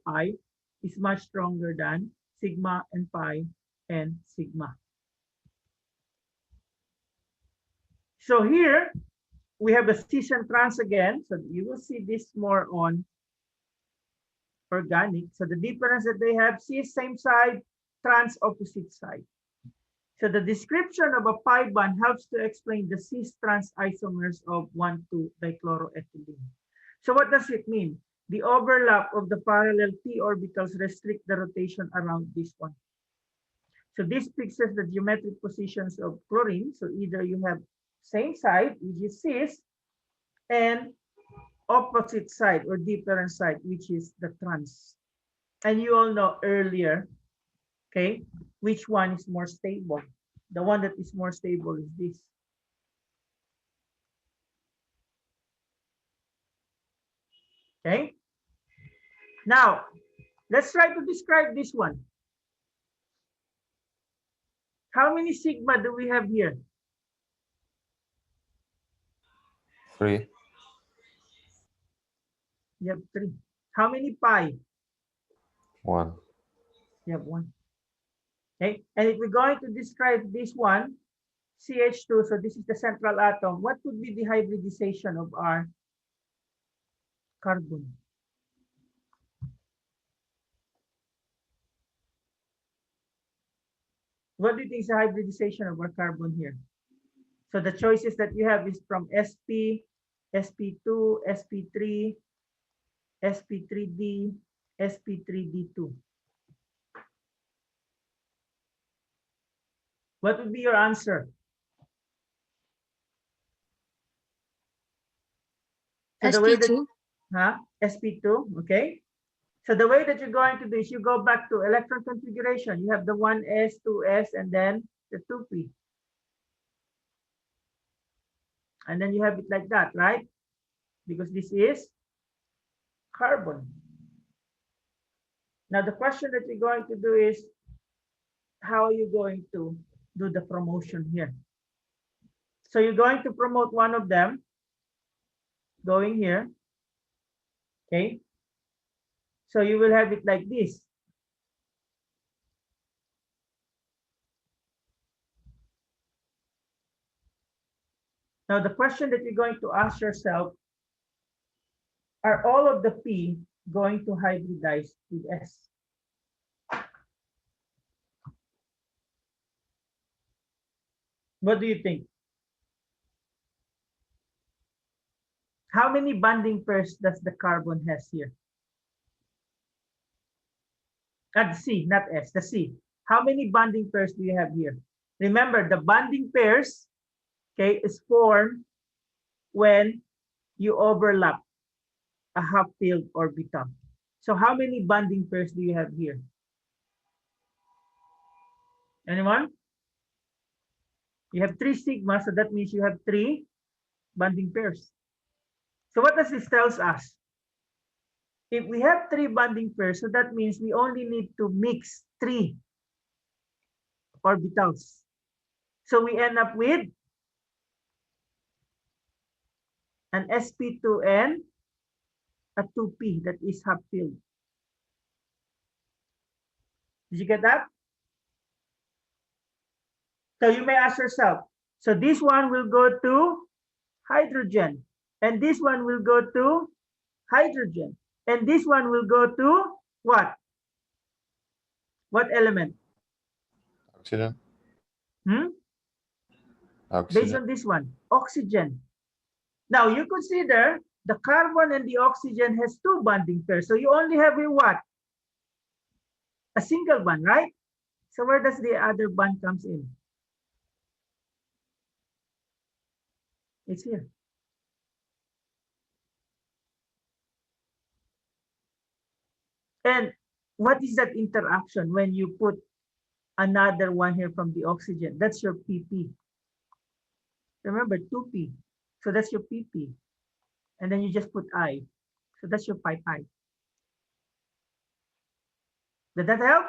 is much stronger than sigma and pi and sigma. So here we have the cis and trans again. So you will see this more on organic. So the difference that they have, cis same side, trans opposite side. So the description of a pi bond helps to explain the cis-trans isomers of 1,2-dichloroethylene. So what does it mean? The overlap of the parallel p orbitals restrict the rotation around this one. So this fixes the geometric positions of chlorine. So either you have same side, which is cis, and opposite side or different side, which is the trans. And you all know earlier, okay, which one is more stable? The one that is more stable is this. Okay. Now, let's try to describe this one. How many sigma do we have here? 3. You have 3. How many pi? 1. You have 1. Okay, and if we're going to describe this one, CH2, so this is the central atom, what would be the hybridization of our carbon? What do you think is the hybridization of our carbon here? So the choices that you have is from sp, sp2, sp3, sp3d, sp3d2. What would be your answer? So the way that, sp2, okay. So the way that you're going to do is you go back to electron configuration. You have the 1s, 2s, and then the 2p. And then you have it like that, right? Because this is carbon. Now the question that you're going to do is, how are you going to do the promotion here? So you're going to promote one of them, going here, okay? So you will have it like this. Now the question that you're going to ask yourself, are all of the P going to hybridize with S? What do you think? How many bonding pairs does the carbon has here? At C, not S, the C. How many bonding pairs do you have here? Remember, the bonding pairs, okay, is formed when you overlap a half-filled orbital. So how many bonding pairs do you have here? Anyone? You have 3 sigma, so that means you have 3 bonding pairs. So what does this tells us? If we have 3 bonding pairs, so that means we only need to mix 3 orbitals. So we end up with an sp2 and a 2p that is half-filled. Did you get that? So you may ask yourself, so this one will go to hydrogen, and this one will go to hydrogen, and this one will go to what? What element? Oxygen. Oxygen. Based on this one, oxygen. Now you consider the carbon and the oxygen has 2 bonding pairs. So you only have a what? A single bond, right? So where does the other bond comes in? It's here. And what is that interaction when you put another one here from the oxygen? That's your PP. Remember 2p. So that's your PP. And then you just put I. So that's your pi pi. Did that help?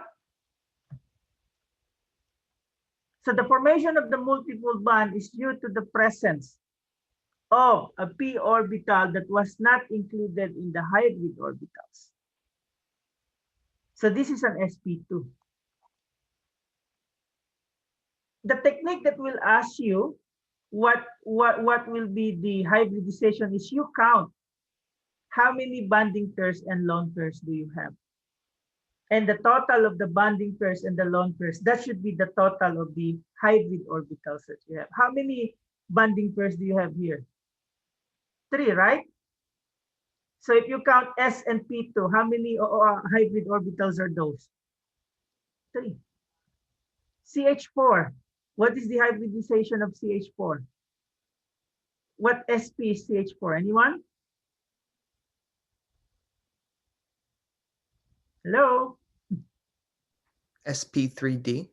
So the formation of the multiple bond is due to the presence of a p orbital that was not included in the hybrid orbitals. So this is an sp2. The technique that will ask you what will be the hybridization is you count how many bonding pairs and lone pairs do you have. And the total of the bonding pairs and the lone pairs, that should be the total of the hybrid orbitals that you have. How many bonding pairs do you have here? 3, right? So if you count S and P2, how many hybrid orbitals are those? 3. CH4. What is the hybridization of CH4? What SP is CH4? Anyone? Hello? sp3d.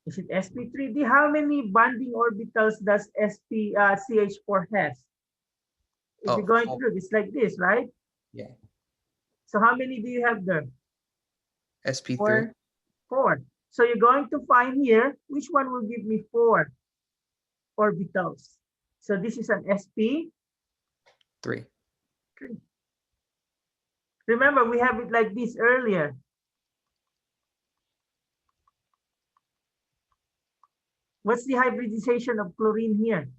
Is it sp3d? How many bonding orbitals does CH4 has? If Oh, you're going oh. to look, it's like this, right? Yeah. So how many do you have there? sp3. 4. So you're going to find here, which one will give me 4 orbitals? So this is an sp3. 3. Remember, we have it like this earlier. What's the hybridization of chlorine here?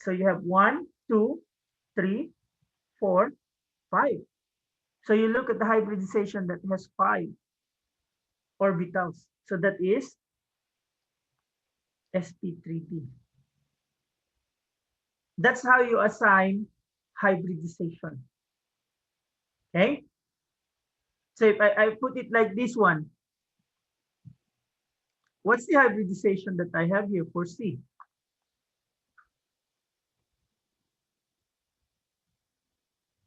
So you have 1, 2, 3, 4, 5. So you look at the hybridization that has 5 orbitals. So that is sp3d. That's how you assign hybridization. Okay? So if I put it like this one, what's the hybridization that I have here for C?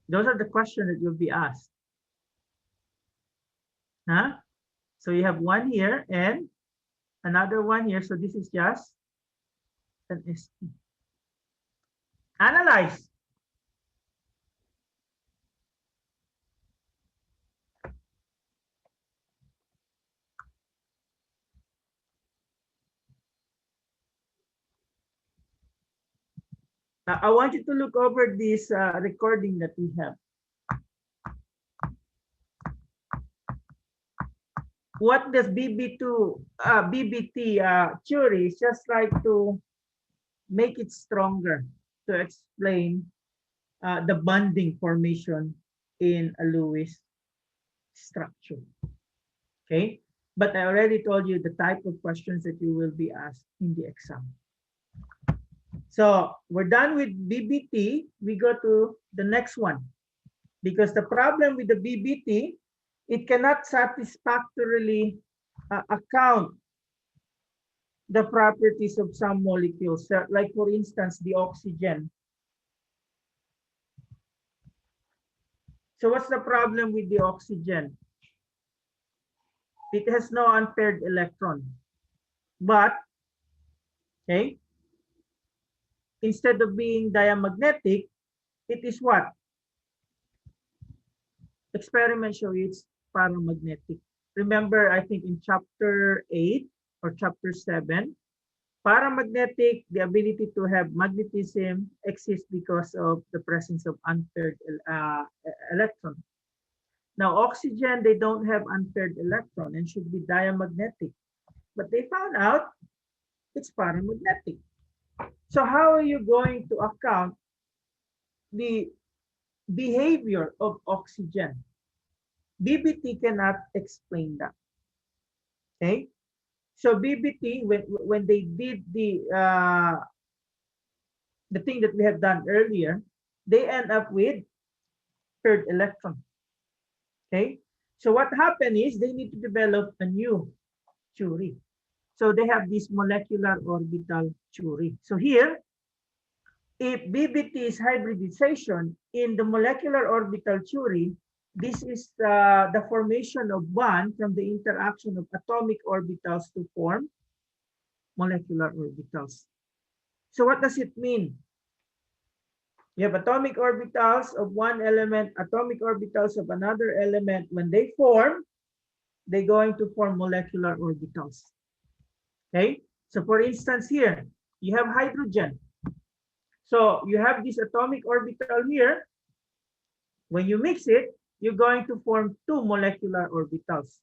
Those are the questions that you'll be asked. Huh? So you have one here and another one here. So this is just an SP. Analyze. I want you to look over this recording that we have. What does BBT theory is just like to make it stronger to explain the bonding formation in a Lewis structure. Okay, but I already told you the type of questions that you will be asked in the exam. So we're done with BBT. We go to the next one because the problem with the BBT, it cannot satisfactorily account the properties of some molecules. Like for instance, the oxygen. So what's the problem with the oxygen? It has no unpaired electron. But, okay, instead of being diamagnetic, it is what? Experiments show it's paramagnetic. Remember, I think in chapter 8 or chapter 7, paramagnetic, the ability to have magnetism exists because of the presence of unpaired electron. Now, oxygen, they don't have unpaired electron and should be diamagnetic. But they found out it's paramagnetic. So how are you going to account the behavior of oxygen? BBT cannot explain that. Okay? So BBT, when they did the thing that we have done earlier, they end up with third electron. Okay? So what happened is they need to develop a new Curie. So they have this molecular orbital Curie. So here, if BBT is hybridization in the molecular orbital Curie, this is the formation of bond from the interaction of atomic orbitals to form molecular orbitals. So what does it mean? You have atomic orbitals of one element, atomic orbitals of another element. When they form, they're going to form molecular orbitals. Okay, so for instance here, you have hydrogen. So you have this atomic orbital here. When you mix it, you're going to form two molecular orbitals.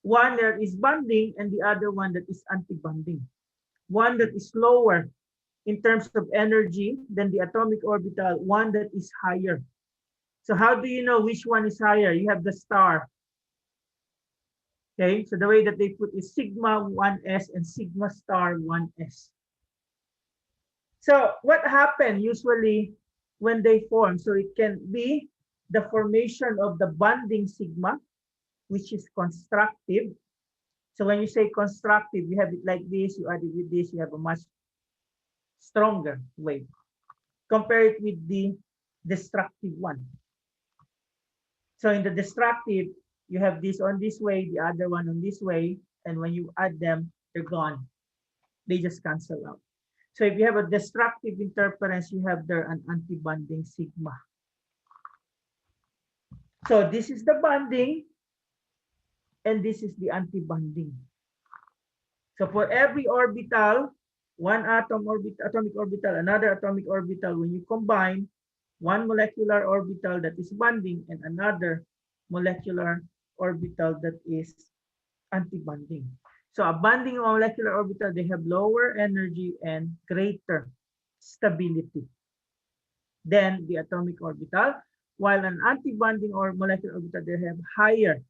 One that is bonding and the other one that is anti-bonding. One that is lower in terms of energy than the atomic orbital, one that is higher. So how do you know which one is higher? You have the star. Okay, so the way that they put is sigma 1s and sigma star 1s. So what happened usually when they form? So it can be the formation of the bonding sigma, which is constructive. So when you say constructive, you have it like this, you add it with this, you have a much stronger wave. Compare it with the destructive one. So in the destructive, you have this on this way, the other one on this way, and when you add them, they're gone. They just cancel out. So if you have a destructive interference, you have there an anti-bonding sigma. So this is the bonding, and this is the anti-bonding. So for every orbital, one atomic orbital, another atomic orbital, when you combine one molecular orbital that is bonding and another molecular orbital that is anti-bonding. So a bonding molecular orbital, they have lower energy and greater stability than the atomic orbital, while an anti-bonding or molecular orbital, they have higher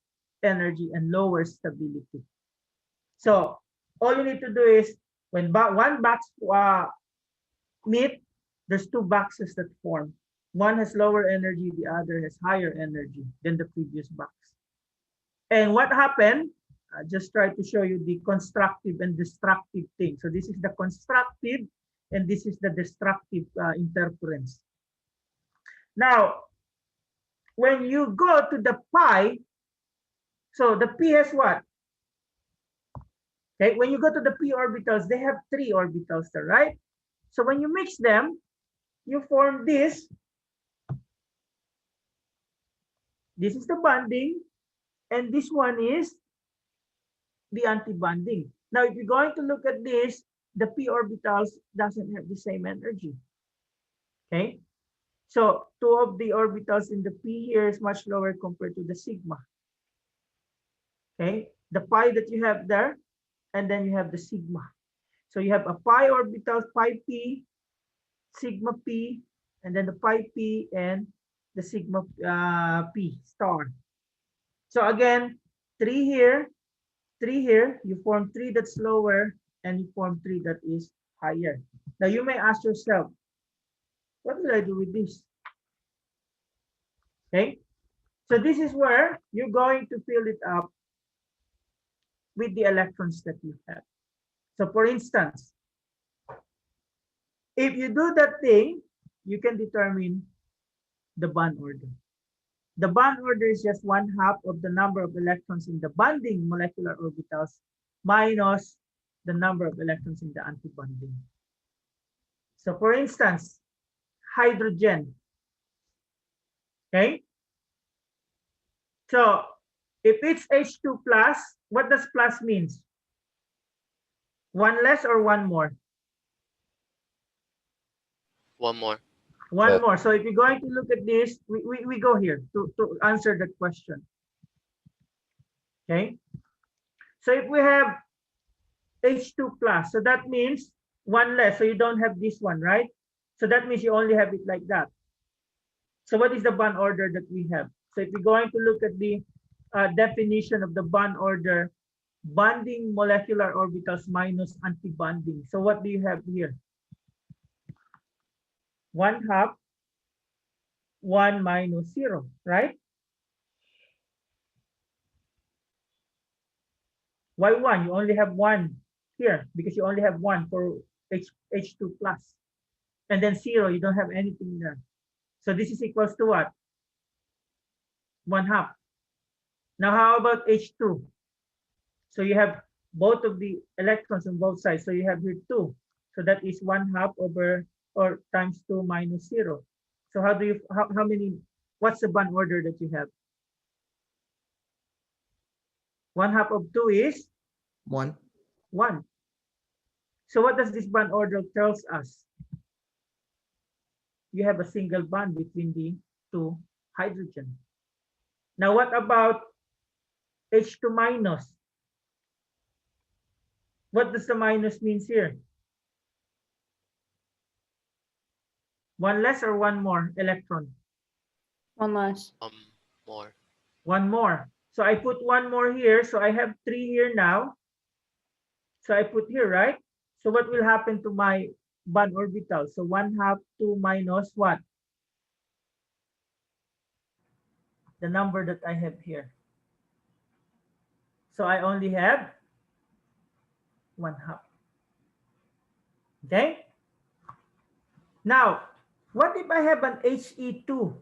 energy and lower stability. So all you need to do is when one box meet, there's two boxes that form. One has lower energy, the other has higher energy than the previous box. And what happened? I just try to show you the constructive and destructive thing. So this is the constructive and this is the destructive interference. Now, when you go to the pi, so the p has what? Okay, when you go to the p orbitals, they have three orbitals there, right? So when you mix them, you form this. This is the bonding, and this one is the anti-bonding. Now, if you're going to look at this, the p orbitals doesn't have the same energy. Okay, so two of the orbitals in the p here is much lower compared to the sigma. Okay, the pi that you have there, and then you have the sigma. So you have a pi orbital, pi p, sigma p, and then the pi p and the sigma p star. So again, three here, you form three that's lower, and you form three that is higher. Now you may ask yourself, what will I do with this? Okay, so this is where you're going to fill it up with the electrons that you have. So for instance, if you do that thing, you can determine the bond order. The bond order is just 1/2 of the number of electrons in the bonding molecular orbitals minus the number of electrons in the antibonding. So for instance, hydrogen. Okay? So if it's H2 plus, what does plus means? One less or one more? One more. One Yeah. more. So if you're going to look at this, we go here to answer that question. Okay. So if we have H2 plus, so that means one less. So you don't have this one, right? So that means you only have it like that. So what is the bond order that we have? So if we're going to look at the definition of the bond order, bonding molecular orbitals minus antibonding. So what do you have here? 1/2, 1 minus 0, right? Why 1? You only have 1 here because you only have 1 for H2 plus. And then 0, you don't have anything there. So this is equals to what? 1/2. Now how about H2? So you have both of the electrons on both sides. So you have here 2. So that is 1/2 over or times 2 minus 0. So how do you, how many, what's the bond order that you have? 1/2 of 2 is 1. 1. So what does this bond order tells us? You have a single bond between the two hydrogen. Now what about H2 minus? What does the minus means here? One less or one more electron? One less. More. One more. So I put one more here. So I have 3 here now. So I put here, right? So what will happen to my bond orbital? So 1/2, 2 minus what? The number that I have here. So I only have 1/2. Okay? Now, what if I have an He2?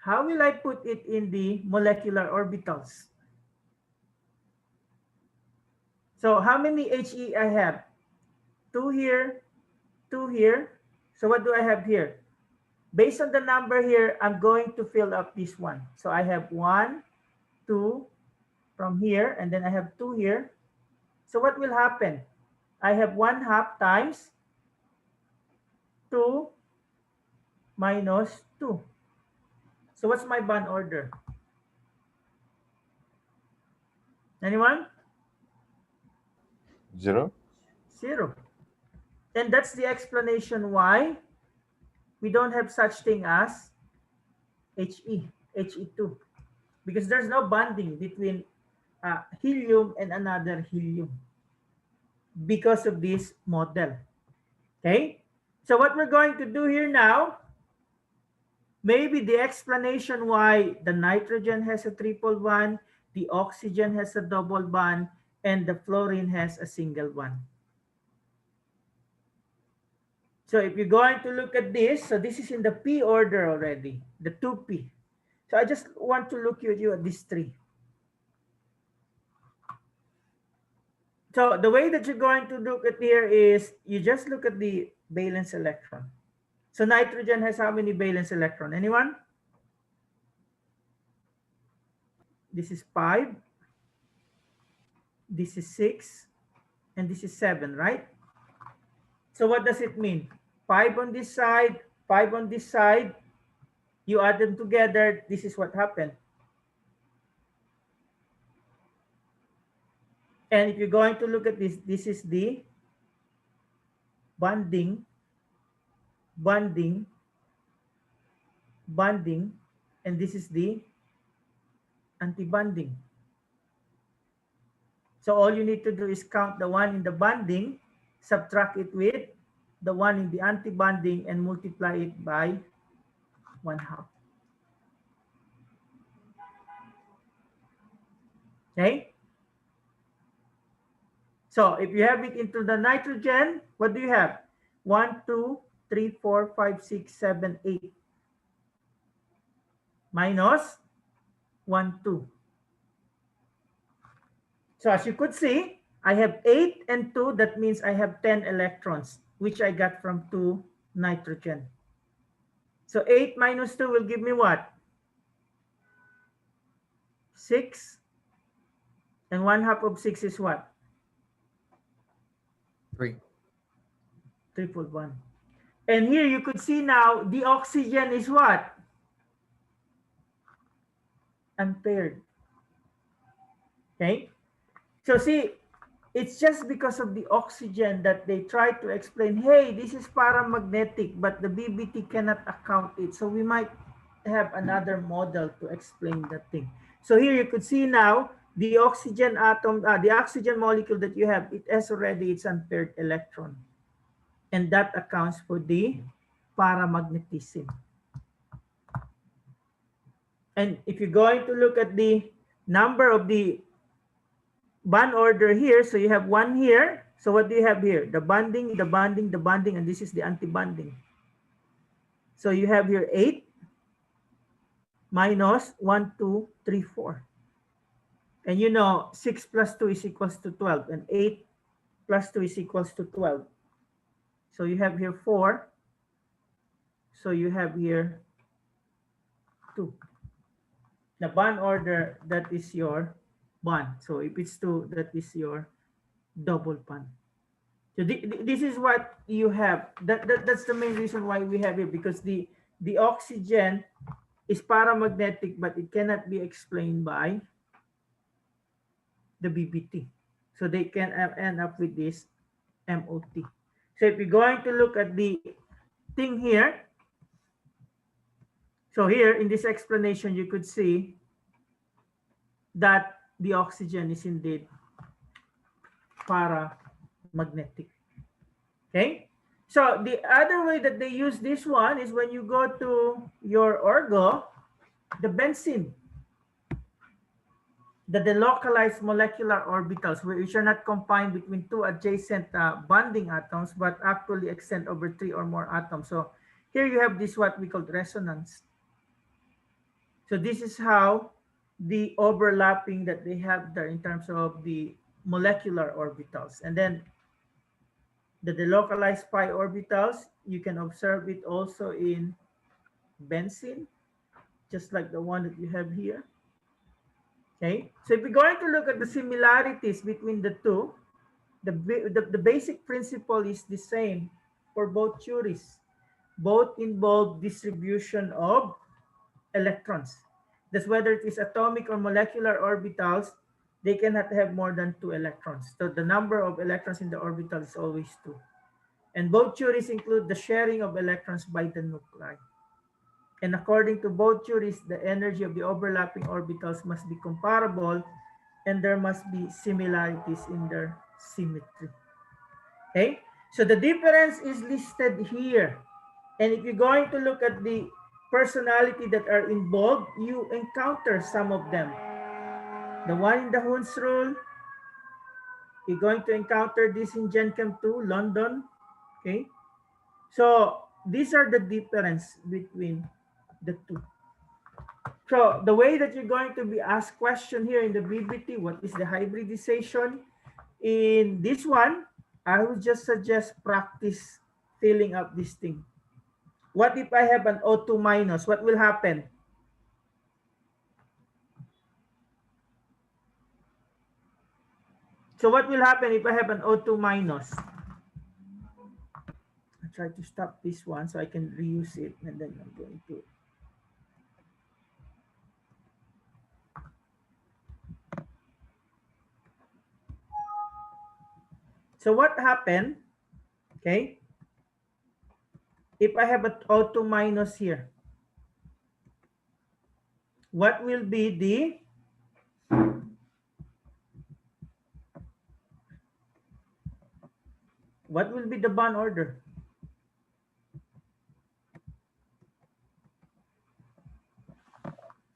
How will I put it in the molecular orbitals? So how many He I have? 2 here, 2 here. So what do I have here? Based on the number here, I'm going to fill up this one. So I have 1, 2 from here, and then I have 2 here. So what will happen? I have 1/2 times 2 minus 2. So what's my bond order? Anyone? 0. 0. And that's the explanation why we don't have such thing as He2, because there's no bonding between helium and another helium because of this model. Okay, so what we're going to do here now, maybe the explanation why the nitrogen has a triple bond, the oxygen has a double bond, and the fluorine has a single bond. So if you're going to look at this, so this is in the P order already, the 2P. So I just want to look at you at these 3. So the way that you're going to look at here is you just look at the valence electron. So nitrogen has how many valence electron? Anyone? This is 5. This is 6. And this is 7, right? So what does it mean? 5 on this side, 5 on this side. You add them together. This is what happened. And if you're going to look at this, this is the bonding, and this is the antibonding. So all you need to do is count the one in the bonding, subtract it with the one in the antibonding, and multiply it by 1/2. Okay? So if you have it into the nitrogen, what do you have? 1, 2, 3, 4, 5, 6, 7, 8. Minus 1, 2. So as you could see, I have 8 and 2. That means I have 10 electrons, which I got from 2 nitrogen. So 8 minus 2 will give me what? 6. And 1/2 of 6 is what? 3. 3.1. And here you could see now the oxygen is what? Unpaired. Okay. So see, it's just because of the oxygen that they try to explain, hey, this is paramagnetic, but the BBT cannot account it. So we might have another model to explain that thing. So here you could see now the oxygen atom, the oxygen molecule that you have, it has already its unpaired electron. And that accounts for the paramagnetism. And if you're going to look at the number of the bond order here, so you have 1 here. So what do you have here? The bonding, the bonding, the bonding, and this is the anti-bonding. So you have here 8 minus 1, 2, 3, 4. And you know 6 plus 2 is equals to 12, and 8 plus 2 is equals to 12. So you have here 4. So you have here 2. The bond order, that is your bond. So if it's 2, that is your double bond. So this is what you have. That's the main reason why we have it, because the oxygen is paramagnetic, but it cannot be explained by the BBT. So they can end up with this MOT. So if you're going to look at the thing here, so here in this explanation, you could see that the oxygen is indeed paramagnetic. Okay. So the other way that they use this one is when you go to your orgo, the benzene, the delocalized molecular orbitals, which are not confined between 2 adjacent bonding atoms, but actually extend over 3 or more atoms. So here you have this what we call resonance. So this is how the overlapping that they have there in terms of the molecular orbitals. And then the delocalized pi orbitals, you can observe it also in benzene, just like the one that you have here. Okay, so if we're going to look at the similarities between the two, the basic principle is the same for both theories. Both involve distribution of electrons. That's whether it is atomic or molecular orbitals, they cannot have more than 2 electrons. So the number of electrons in the orbital is always 2. And both theories include the sharing of electrons by the nuclei. And according to both theories, the energy of the overlapping orbitals must be comparable, and there must be similarities in their symmetry. Okay, so the difference is listed here. And if you're going to look at the personality that are involved, you encounter some of them. The one in the Hund's rule, you're going to encounter this in Gen Chem 2, London. Okay, so these are the difference between the two. So the way that you're going to be asked question here in the BBT, what is the hybridization? In this one, I would just suggest practice filling up this thing. What if I have an O2 minus? What will happen? So what will happen if I have an O2 minus? I try to stop this one so I can reuse it, and then I'm going to. So what happened, okay, if I have an O2 minus here? What will be the bond order?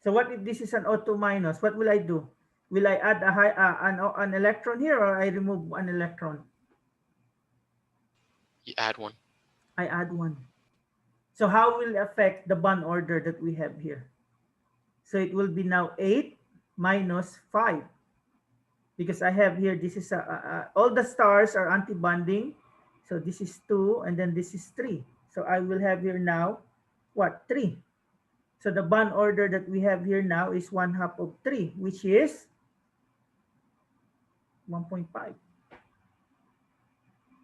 So what if this is an O2 minus? What will I do? Will I add an electron here, or I remove an electron? You add one. I add one. So how will it affect the bond order that we have here? So it will be now 8 minus 5. Because I have here, this is all the stars are anti-bonding. So this is 2, and then this is 3. So I will have here now, what? 3. So the bond order that we have here now is 1/2 of 3, which is 1.5.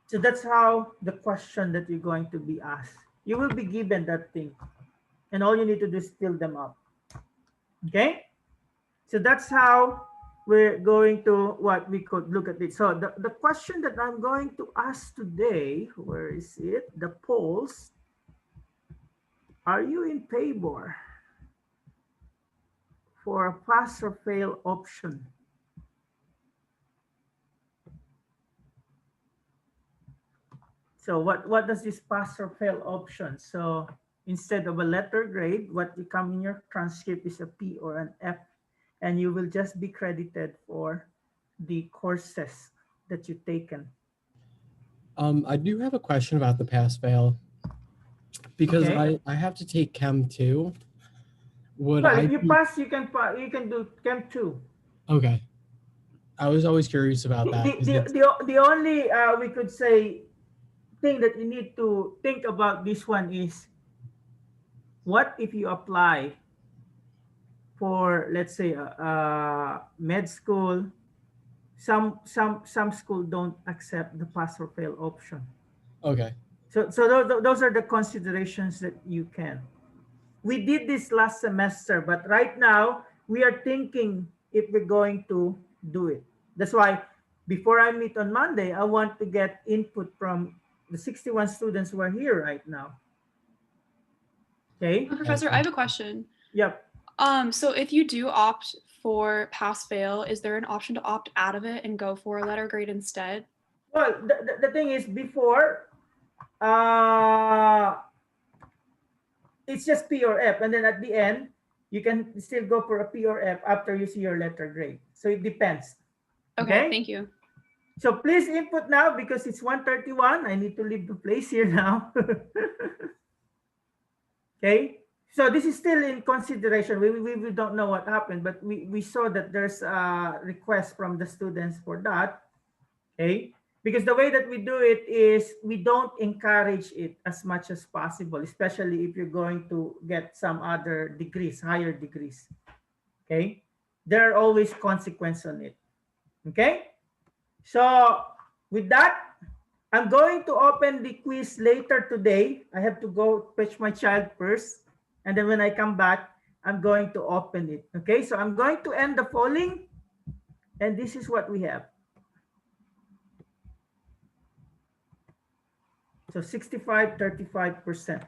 So that's how the question that you're going to be asked. You will be given that thing, and all you need to do is fill them up. Okay? So that's how we're going to, what we could look at it. So the question that I'm going to ask today, where is it? The polls. Are you in favor for a pass or fail option? So what does this pass or fail option? So instead of a letter grade, what you come in your transcript is a P or an F, and you will just be credited for the courses that you've taken. I do have a question about the pass fail because Okay. I have to take Chem 2. Would Well, I if you be- pass, you can do Chem 2. Okay. I was always curious about that. 'cause it's- The only we could say thing that you need to think about this one is, what if you apply for, let's say, med school? Some school don't accept the pass or fail option. Okay. So those are the considerations that you can. We did this last semester, but right now we are thinking if we're going to do it. That's why before I meet on Monday, I want to get input from the 61 students who are here right now. Okay. Professor, I have a question. Yep. So if you do opt for pass fail, is there an option to opt out of it and go for a letter grade instead? Well, the thing is, before, it's just P or F, and then at the end, you can still go for a P or F after you see your letter grade. So it depends. Okay, Okay. thank you. So please input now because it's 1:31. I need to leave the place here now. Okay. So this is still in consideration. We don't know what happened, but we saw that there's a request from the students for that. Okay. Because the way that we do it is we don't encourage it as much as possible, especially if you're going to get some other degrees, higher degrees. Okay. There are always consequences on it. Okay. So with that, I'm going to open the quiz later today. I have to go fetch my child first. And then when I come back, I'm going to open it. Okay, so I'm going to end the polling. And this is what we have. So 65, 35%.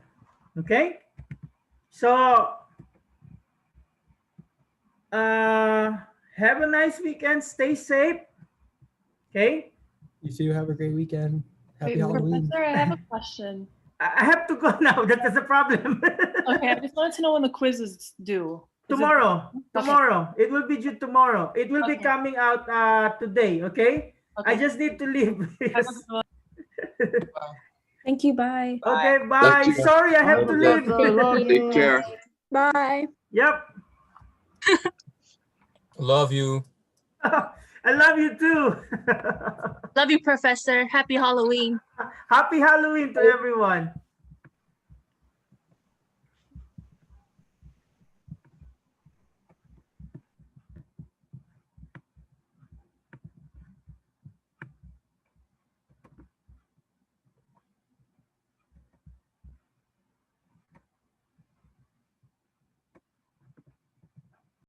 Okay, so have a nice weekend. Stay safe. Okay. You two have a great weekend. Happy Wait, Halloween. Professor, I have a question. I have to go now. That's the problem. Okay, I just wanted to know when the quiz is due. Is it- Tomorrow. Okay. Tomorrow. It will be due tomorrow. It will be Okay. coming out today. Okay. I Okay. just need to leave. Have a good one. Thank you. Bye. Okay. Bye. Thank you. Sorry, I have to leave. Take care. Bye. Yep. Love you. I love you too. Love you, Professor. Happy Halloween. Happy Halloween to everyone.